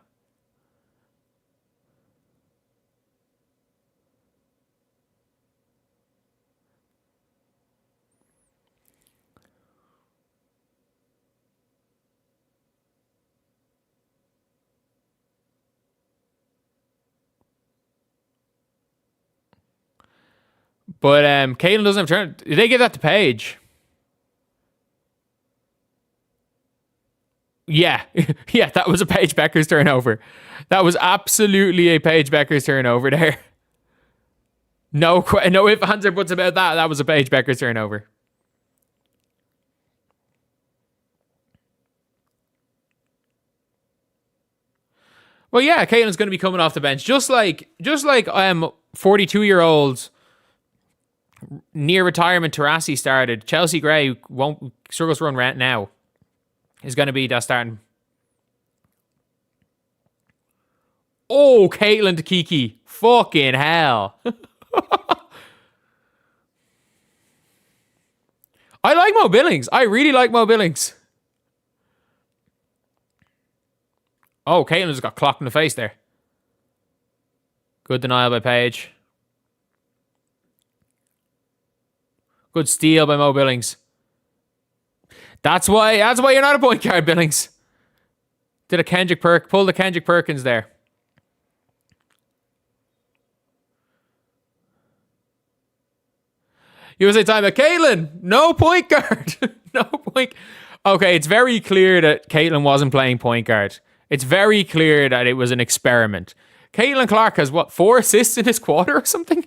But Caitlin doesn't have turn. Did they give that to Paige? Yeah. Yeah, that was a Paige Bueckers turnover. That was absolutely a Paige Bueckers turnover there. No ifs, ands, or buts about that. That was a Paige Bueckers turnover. Well, yeah, Caitlin's going to be coming off the bench. Just like 42-year-old near retirement Taurasi started. Chelsea Gray struggles to run right now. Is going to be that starting. Oh, Caitlin to Kiki. Fucking hell. I like Mo Billings. I really like Mo Billings. Oh, Caitlin just got clocked in the face there. Good denial by Paige. Good steal by Mo Billings. That's why you're not a point guard, Billings. Pull the Kendrick Perkins there. USA time at Caitlin. No point guard. No point. Okay, it's very clear that Caitlin wasn't playing point guard. It's very clear that it was an experiment. Caitlin Clark has, 4 assists in this quarter or something?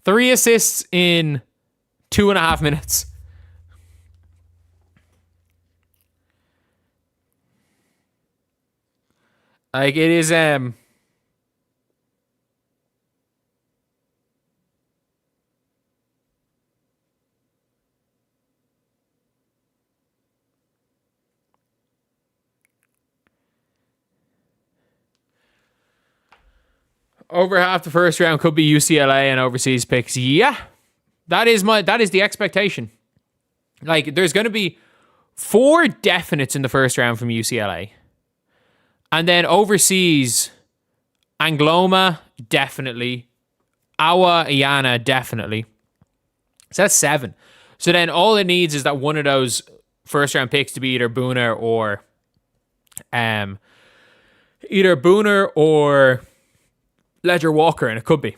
3 assists in 2.5 minutes. Like, it is, over half the first round could be UCLA and overseas picks. Yeah. That is the expectation. Like, there's going to be 4 definites in the first round from UCLA. And then overseas, Angloma, definitely. Awa Iana, definitely. So that's 7. So then all it needs is that one of those first round picks to be either Booner or Ledger Walker, and it could be.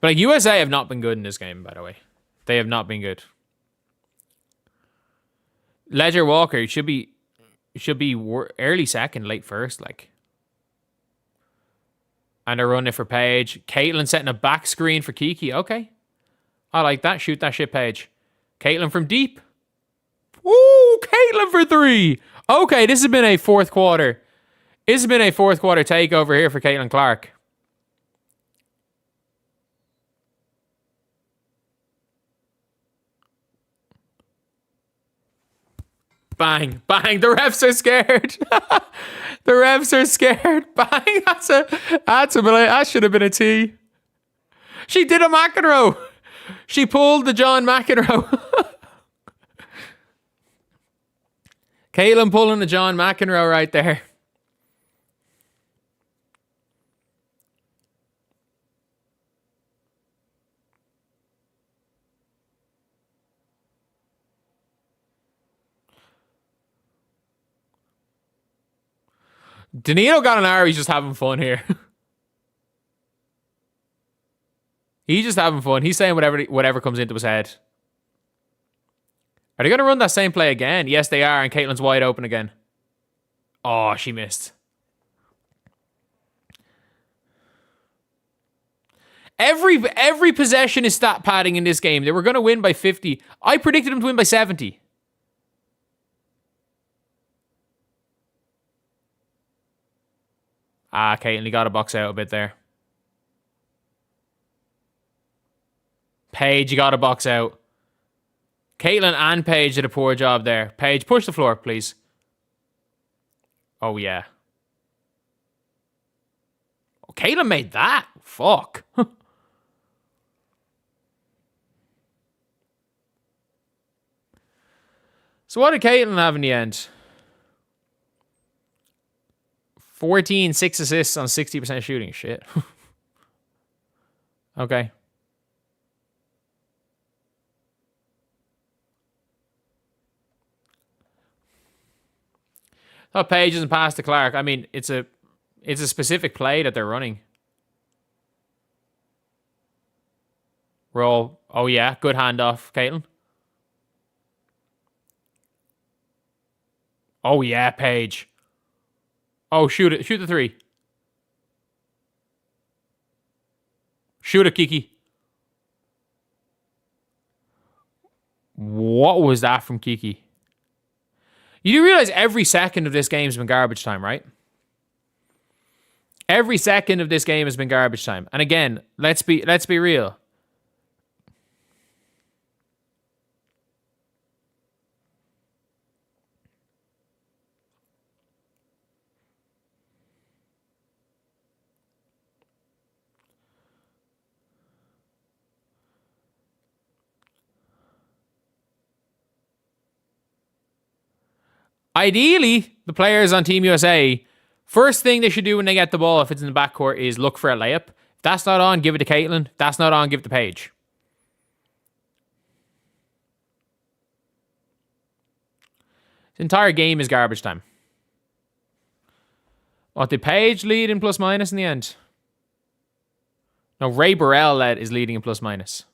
But like USA have not been good in this game, by the way. They have not been good. Ledger Walker should be early second, late first, like. And they're running it for Paige. Caitlin setting a back screen for Kiki. Okay. I like that. Shoot that shit, Paige. Caitlin from deep. Ooh, Caitlin for 3. Okay, this has been a fourth quarter. This has been a fourth quarter takeover here for Caitlin Clark. Bang, bang. The refs are scared. The refs are scared. Bang. That should have been a T. She did a McEnroe. She pulled the John McEnroe. Caitlin pulling the John McEnroe right there. Danilo got an hour. He's just having fun here. He's just having fun. He's saying whatever comes into his head. Are they going to run that same play again? Yes, they are. And Caitlin's wide open again. Oh, she missed. Every possession is stat padding in this game. They were going to win by 50. I predicted them to win by 70. Ah, Caitlin, you got to box out a bit there. Paige, you got to box out. Caitlin and Paige did a poor job there. Paige, push the floor, please. Oh, yeah. Oh, Caitlin made that. Fuck. So what did Caitlin have in the end? 14, 6 assists on 60% shooting. Shit. Okay. Oh, Paige isn't past to Clark. I mean, it's a specific play that they're running. Roll. Oh, yeah. Good handoff, Caitlin. Oh, yeah, Paige. Oh, shoot it. Shoot the 3. Shoot it, Kiki. What was that from Kiki? You do realize every second of this game has been garbage time, right? Every second of this game has been garbage time. And again, let's be real. Ideally, the players on Team USA, first thing they should do when they get the ball, if it's in the backcourt, is look for a layup. If that's not on, give it to Caitlin. If that's not on, give it to Paige. This entire game is garbage time. What, did Paige lead in plus minus in the end? No, Ray Burrell is leading in plus minus.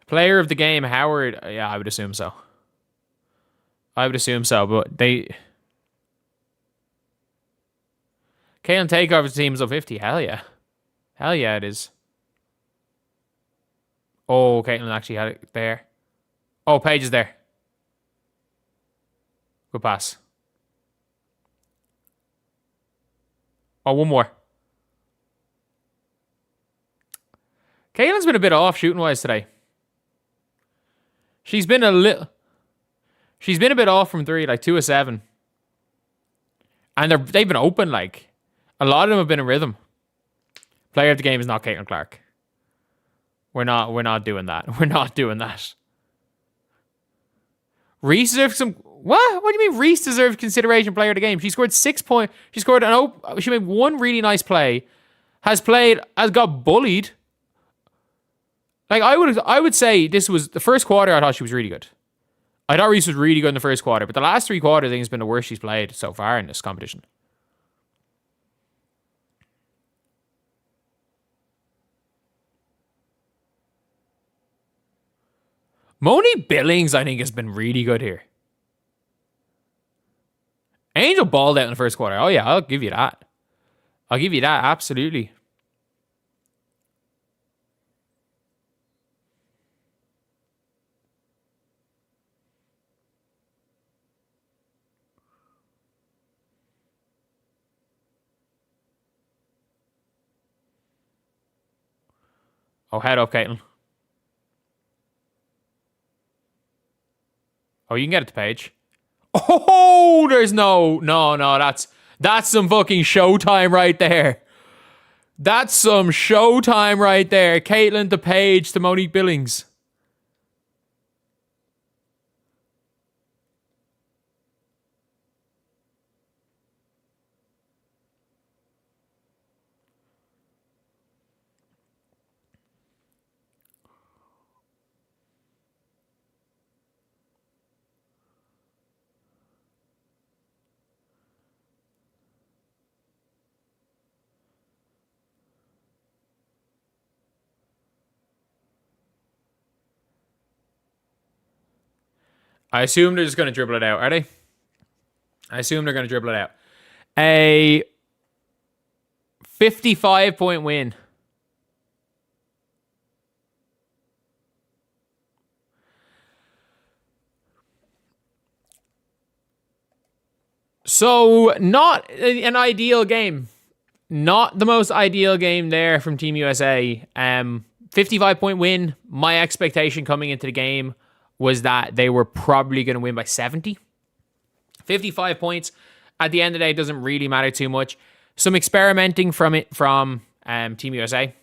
Player of the game, Howard. Yeah, I would assume so. But they... Caitlin takeover teams of 50. Hell yeah. Hell yeah, it is. Oh, Caitlin actually had it there. Oh, Paige is there. Good pass. Oh, one more. Caitlin's been a bit off shooting-wise today. She's been a bit off from 3, like 2 of 7. And they've been open, like. A lot of them have been in rhythm. Player of the game is not Caitlin Clark. We're not doing that. We're not doing that. Reese deserves some... What? What do you mean Reese deserves consideration player of the game? She scored 6 points. She made one really nice play. Has got bullied. Like, I would say this was the first quarter. I thought she was really good. I thought Reese was really good in the first quarter, but the last 3 quarters, I think, has been the worst she's played so far in this competition. Monique Billings, I think, has been really good here. Angel balled out in the first quarter. Oh, yeah, I'll give you that. I'll give you that, absolutely. Oh, head up, Caitlin. Oh, you can get it to Paige. Oh, there's no, that's some fucking showtime right there. That's some showtime right there. Caitlin to Paige to Monique Billings. I assume they're just going to dribble it out, are they? I assume they're going to dribble it out. A 55-point win. So, not an ideal game. Not the most ideal game there from Team USA. 55-point win. My expectation coming into the game was that they were probably going to win by 70. 55 points. At the end of the day, it doesn't really matter too much. Some experimenting from Team USA.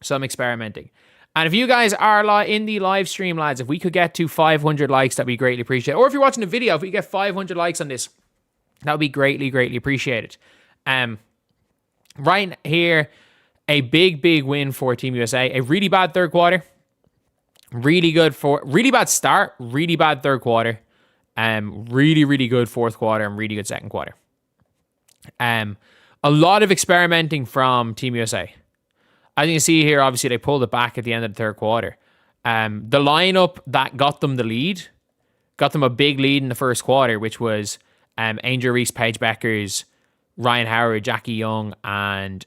Some experimenting. And if you guys are in the live stream, lads, if we could get to 500 likes, that'd be greatly appreciated. Or if you're watching the video, if we get 500 likes on this, that would be greatly, greatly appreciated. Right here, a big, big win for Team USA. A really bad third quarter. Really bad start. Really bad third quarter. Really, really good fourth quarter and really good second quarter. A lot of experimenting from Team USA. As you can see here, obviously they pulled it back at the end of the third quarter. The lineup that got them the lead, got them a big lead in the first quarter, which was Angel Reese, Paige Bueckers, Ryan Howard, Jackie Young, and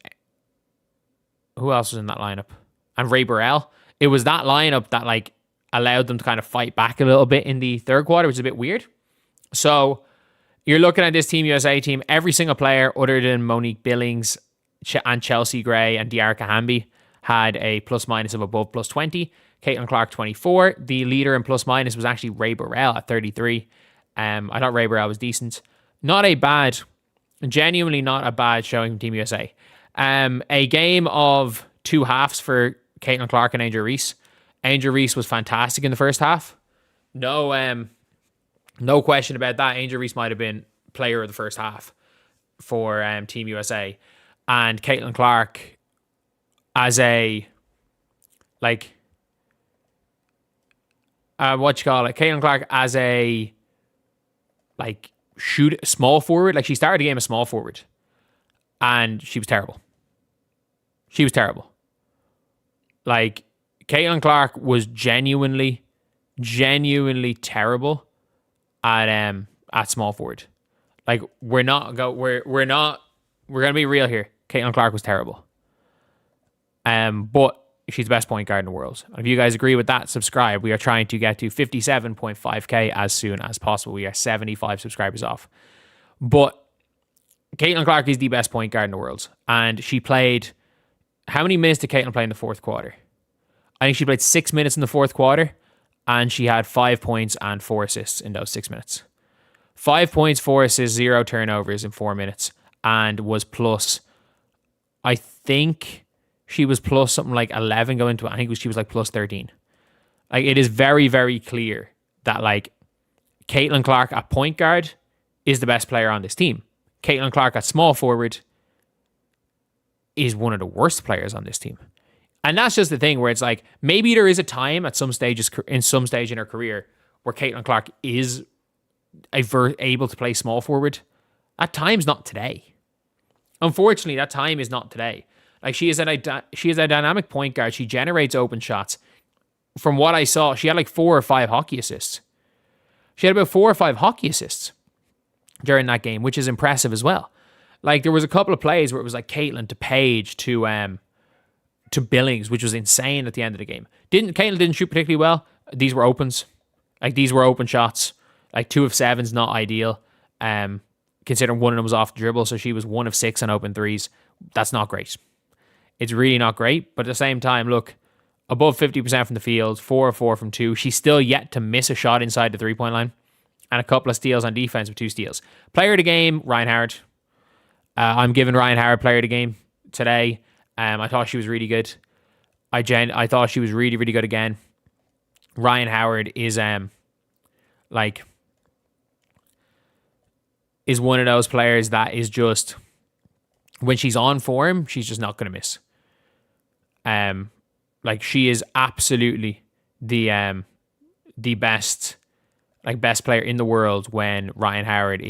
who else was in that lineup? And Ray Burrell. It was that lineup that allowed them to kind of fight back a little bit in the third quarter, which is a bit weird. So you're looking at this Team USA team, every single player other than Monique Billings and Chelsea Gray and Diarca Hamby had a plus minus of above plus 20. Caitlin Clark 24. The leader in plus minus was actually Ray Burrell at 33. I thought Ray Burrell was decent. Genuinely not a bad showing from Team USA. A game of 2 halves for Caitlin Clark and Angel Reese. Angel Reese was fantastic in the first half. No question about that. Angel Reese might have been player of the first half for Team USA. And Caitlin Clark as a Caitlin Clark as a small forward. She started the game as small forward. And she was terrible. Caitlin Clark was genuinely terrible at small forward. We're gonna be real here. Caitlin Clark was terrible. But she's the best point guard in the world. If you guys agree with that, subscribe. We are trying to get to 57.5k as soon as possible. We are 75 subscribers off. But Caitlin Clark is the best point guard in the world. And she played... How many minutes did Caitlin play in the fourth quarter? I think she played 6 minutes in the fourth quarter. And she had 5 points and 4 assists in those 6 minutes. 5 points, 4 assists, 0 turnovers in 4 minutes. And was plus... I think she was plus something like 11 going into it. I think she was plus 13. It is very, very clear that Caitlin Clark at point guard is the best player on this team. Caitlin Clark at small forward is one of the worst players on this team. And that's just the thing where it's like, maybe there is a time at some stage in her career where Caitlin Clark is able to play small forward. That time's not today. Unfortunately, that time is not today. Like, she is a dynamic point guard. She generates open shots. From what I saw, she had like 4 or 5 hockey assists. She had about 4 or 5 hockey assists during that game, which is impressive as well. Like, there was a couple of plays where it was like Caitlin to Paige to Billings, which was insane at the end of the game. Caitlin didn't shoot particularly well. These were opens. Like, these were open shots. Like, 2 of 7's not ideal. Considering one of them was off the dribble, so she was 1 of 6 on open threes. That's not great. It's really not great, but at the same time, look, above 50% from the field, 4 of 4 from 2. She's still yet to miss a shot inside the three-point line, and a couple of steals on defense with 2 steals. Player of the game, Ryan Howard. I'm giving Ryan Howard player of the game today. I thought she was really good. I thought she was really, really good again. Ryan Howard is one of those players that is just, when she's on form, she's just not going to miss. Like, she is absolutely the best player in the world when Ryan Howard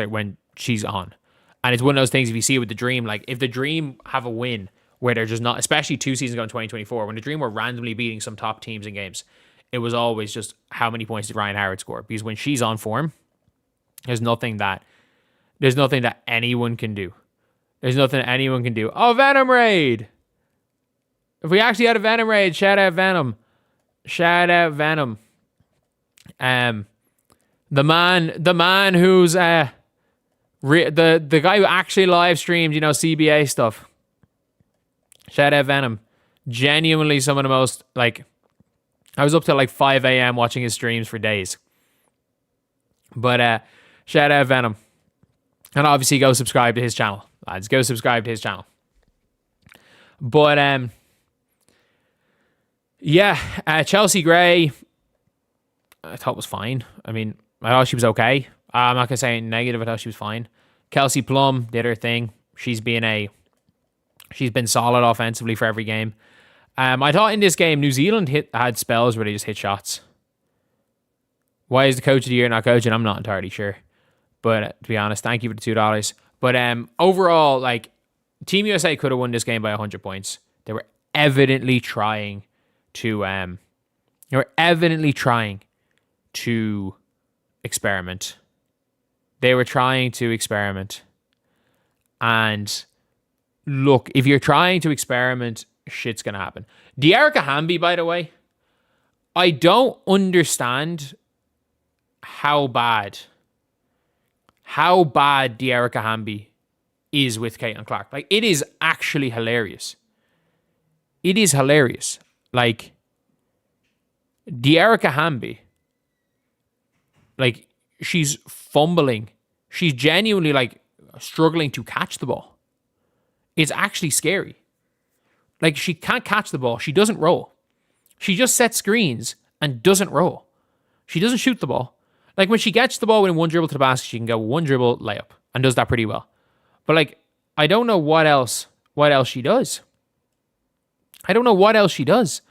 when she's on. And it's one of those things, if you see it with the Dream, like, if the Dream have a win where they're just not, especially 2 seasons ago in 2024, when the Dream were randomly beating some top teams in games, it was always just, how many points did Ryan Howard score? Because when she's on form, there's nothing that anyone can do. There's nothing anyone can do. Oh, Venom Raid! If we actually had a Venom Raid, shout out Venom. Shout out Venom. The man who's the guy who actually live streamed, CBA stuff. Shout out Venom. Genuinely some of the most, like, I was up till like 5 a.m. watching his streams for days. But shout out Venom. And obviously go subscribe to his channel. Lads, go subscribe to his channel. But Chelsea Gray, I thought was fine. I mean, I thought she was okay. I'm not going to say anything negative. I thought she was fine. Kelsey Plum did her thing. She's been solid offensively for every game. I thought in this game, New Zealand had spells where they just hit shots. Why is the coach of the year not coaching? I'm not entirely sure. But to be honest, thank you for the $2. But overall, like, Team USA could have won this game by 100 points. They were evidently trying to experiment. They were trying to experiment. And look, if you're trying to experiment, shit's going to happen. Dearica Hamby, by the way, I don't understand how bad Dearica Hamby is with Caitlin Clark. Like, it is actually hilarious. It is hilarious. Like, Dearica Hamby, like, she's fumbling. She's genuinely, like, struggling to catch the ball. It's actually scary. Like, she can't catch the ball. She doesn't roll. She just sets screens and doesn't roll. She doesn't shoot the ball. Like, when she gets the ball within 1 dribble to the basket, she can go 1 dribble layup and does that pretty well. But, like, I don't know what else she does. I don't know what else she does.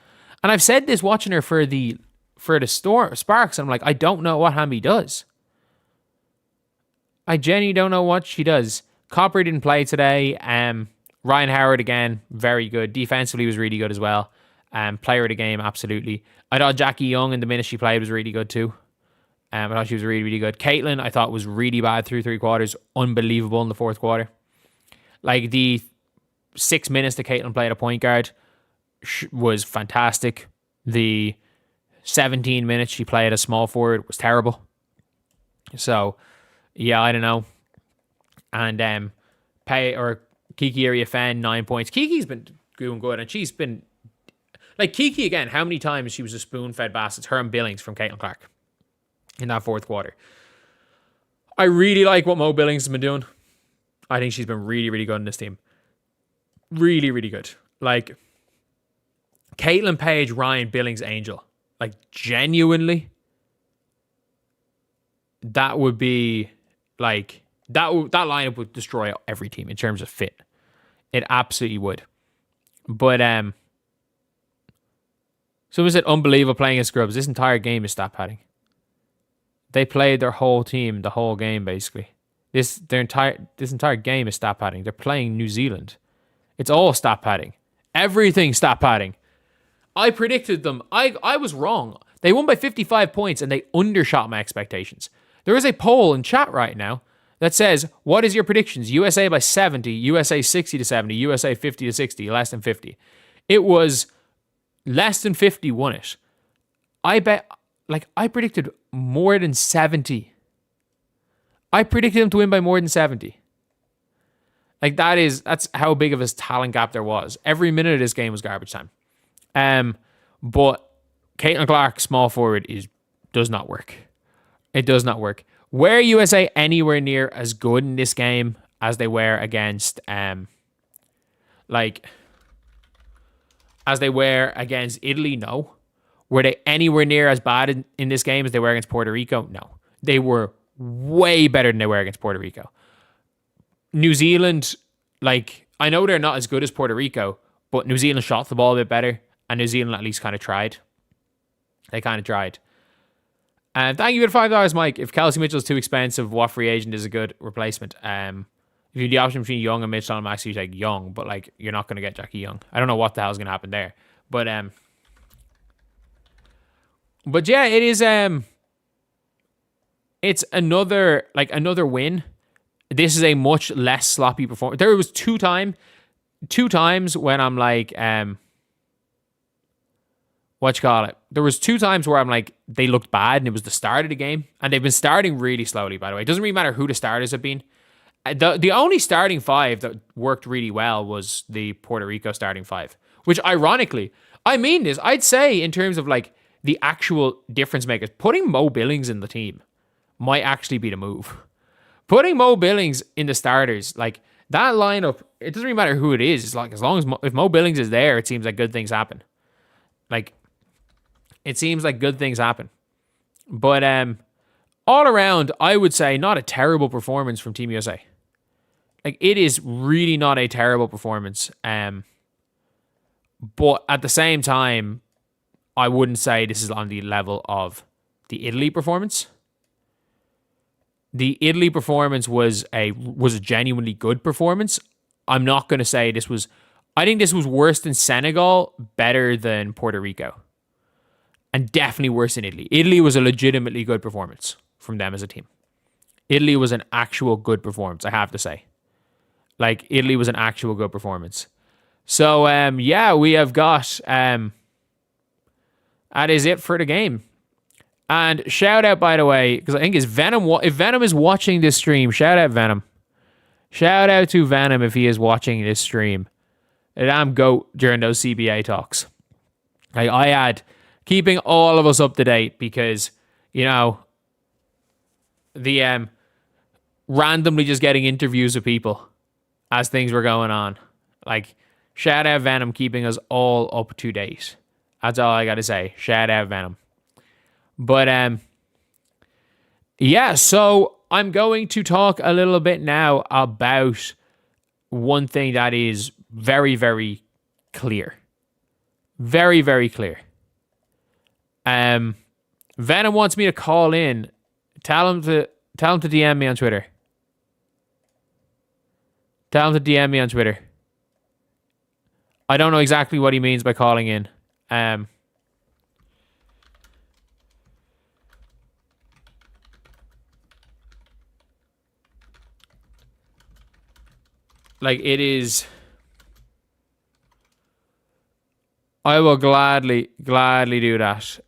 And I've said this watching her for the Sparks. I'm like, I don't know what Hamby does. I genuinely don't know what she does. Copper didn't play today. Ryan Howard, again, very good. Defensively was really good as well. Player of the game, absolutely. I thought Jackie Young, in the minutes she played, was really good too. I thought she was really, really good. Caitlin, I thought, was really bad through 3 quarters. Unbelievable in the 4th quarter. Like, the 6 minutes that Caitlin played at point guard was fantastic. The 17 minutes she played as small forward was terrible. So, yeah, I don't know. And Kiki Iriafen, 9 points. Kiki's been doing good, and she's been, like, Kiki again, how many times she was a spoon-fed baskets, her and Billings from Caitlin Clark in that 4th quarter. I really like what Mo Billings has been doing. I think she's been really, really good in this team. Really, really good. Like, Caitlin, Paige, Ryan, Billings, Angel. Like, genuinely, that would be, like, that lineup would destroy every team in terms of fit. It absolutely would. But Someone said unbelievable playing as scrubs. This entire game is stat padding. They played their whole team the whole game basically. This entire game is stat padding. They're playing New Zealand. It's all stat padding. Everything stat padding. I predicted them. I was wrong. They won by 55 points and they undershot my expectations. There is a poll in chat right now that says, what is your predictions? USA by 70, USA 60 to 70, USA 50 to 60, less than 50. It was less than 50 won it. I predicted more than 70. I predicted them to win by more than 70. Like that's how big of a talent gap there was. Every minute of this game was garbage time. But Caitlin Clark, small forward, does not work. It does not work. Were USA anywhere near as good in this game as they were against Italy? No. Were they anywhere near as bad in this game as they were against Puerto Rico? No. They were way better than they were against Puerto Rico. New Zealand, I know they're not as good as Puerto Rico, but New Zealand shot the ball a bit better, and New Zealand at least kind of tried. They kind of tried. And thank you for the $5, Mike. If Kelsey Mitchell is too expensive, what free agent is a good replacement? If you have the option between Young and Mitchell, I'm actually take Young, but you're not going to get Jackie Young. I don't know what the hell's going to happen there, but yeah, it is. It's another win. This is a much less sloppy performance. There was two times when I'm there was two times where I'm they looked bad, and it was the start of the game, and they've been starting really slowly, by the way. It doesn't really matter who the starters have been. The only starting five that worked really well was the Puerto Rico starting five, which ironically, I mean this, I'd say in terms of the actual difference makers, putting Mo Billings in the team might actually be the move. Putting Mo Billings in the starters, that lineup, it doesn't really matter who it is. It's as long as if Mo Billings is there, it seems like good things happen. It seems like good things happen. But all around, I would say not a terrible performance from Team USA. It is really not a terrible performance. But at the same time, I wouldn't say this is on the level of the Italy performance. The Italy performance was a genuinely good performance. I'm not going to say this was... I think this was worse than Senegal, better than Puerto Rico. And definitely worse than Italy. Italy was a legitimately good performance from them as a team. Italy was an actual good performance, I have to say. Italy was an actual good performance. So, yeah, we have got... that is it for the game. And shout out, by the way, because I think it's Venom. If Venom is watching this stream, shout out Venom. Shout out to Venom if he is watching this stream. And I'm GOAT during those CBA talks. I had keeping all of us up to date because, the randomly just getting interviews with people as things were going on. Shout out Venom keeping us all up to date. That's all I got to say. Shout out Venom. But, yeah, so I'm going to talk a little bit now about one thing that is very, very clear. Very, very clear. Venom wants me to call in. Tell him to DM me on Twitter. Tell him to DM me on Twitter. I don't know exactly what he means by calling in. It is... I will gladly do that.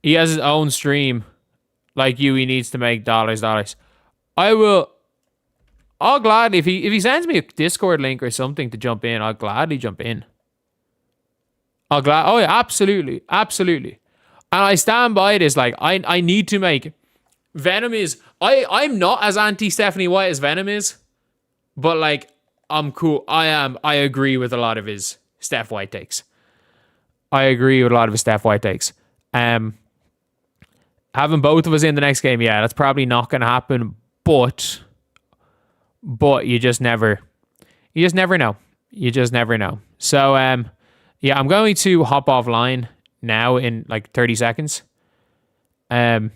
He has his own stream. Like you, he needs to make dollars. I'll gladly, if he sends me a Discord link or something to jump in, I'll gladly jump in. Oh yeah, absolutely. And I stand by this. I need to make... Venom is... I'm not as anti-Stephanie White as Venom is. But, I'm cool. I agree with a lot of his Steph White takes. Having both of us in the next game, yeah, that's probably not going to happen. But but you just never know. You just never know. So, yeah, I'm going to hop offline now in like 30 seconds. And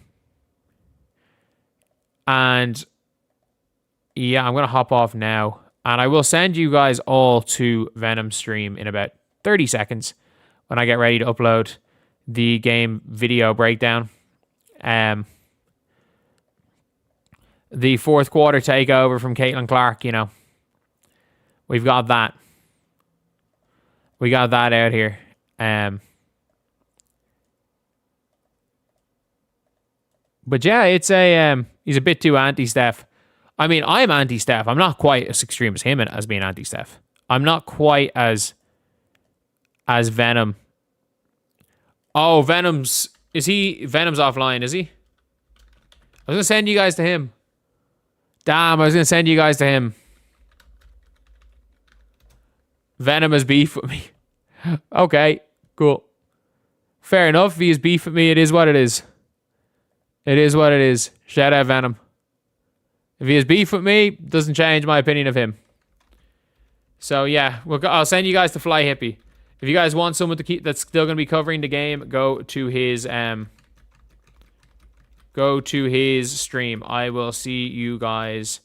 yeah, I'm going to hop off now. And I will send you guys all to Venom stream in about 30 seconds when I get ready to upload the game video breakdown. The fourth quarter takeover from Caitlin Clark, you know. We've got that. We got that out here. But yeah, it's he's a bit too anti-Steph. I mean, I'm anti-Steph. I'm not quite as extreme as him as being anti-Steph. I'm not quite as Venom. Oh, Venom's offline, is he? I was gonna send you guys to him. Damn, I was gonna send you guys to him. Venom has beef with me. Okay, cool. Fair enough. If he has beef with me, it is what it is. It is what it is. Shout out Venom. If he has beef with me, doesn't change my opinion of him. So yeah, I'll send you guys to Fly Hippie. If you guys want someone to keep that's still going to be covering the game, go to his stream. I will see you guys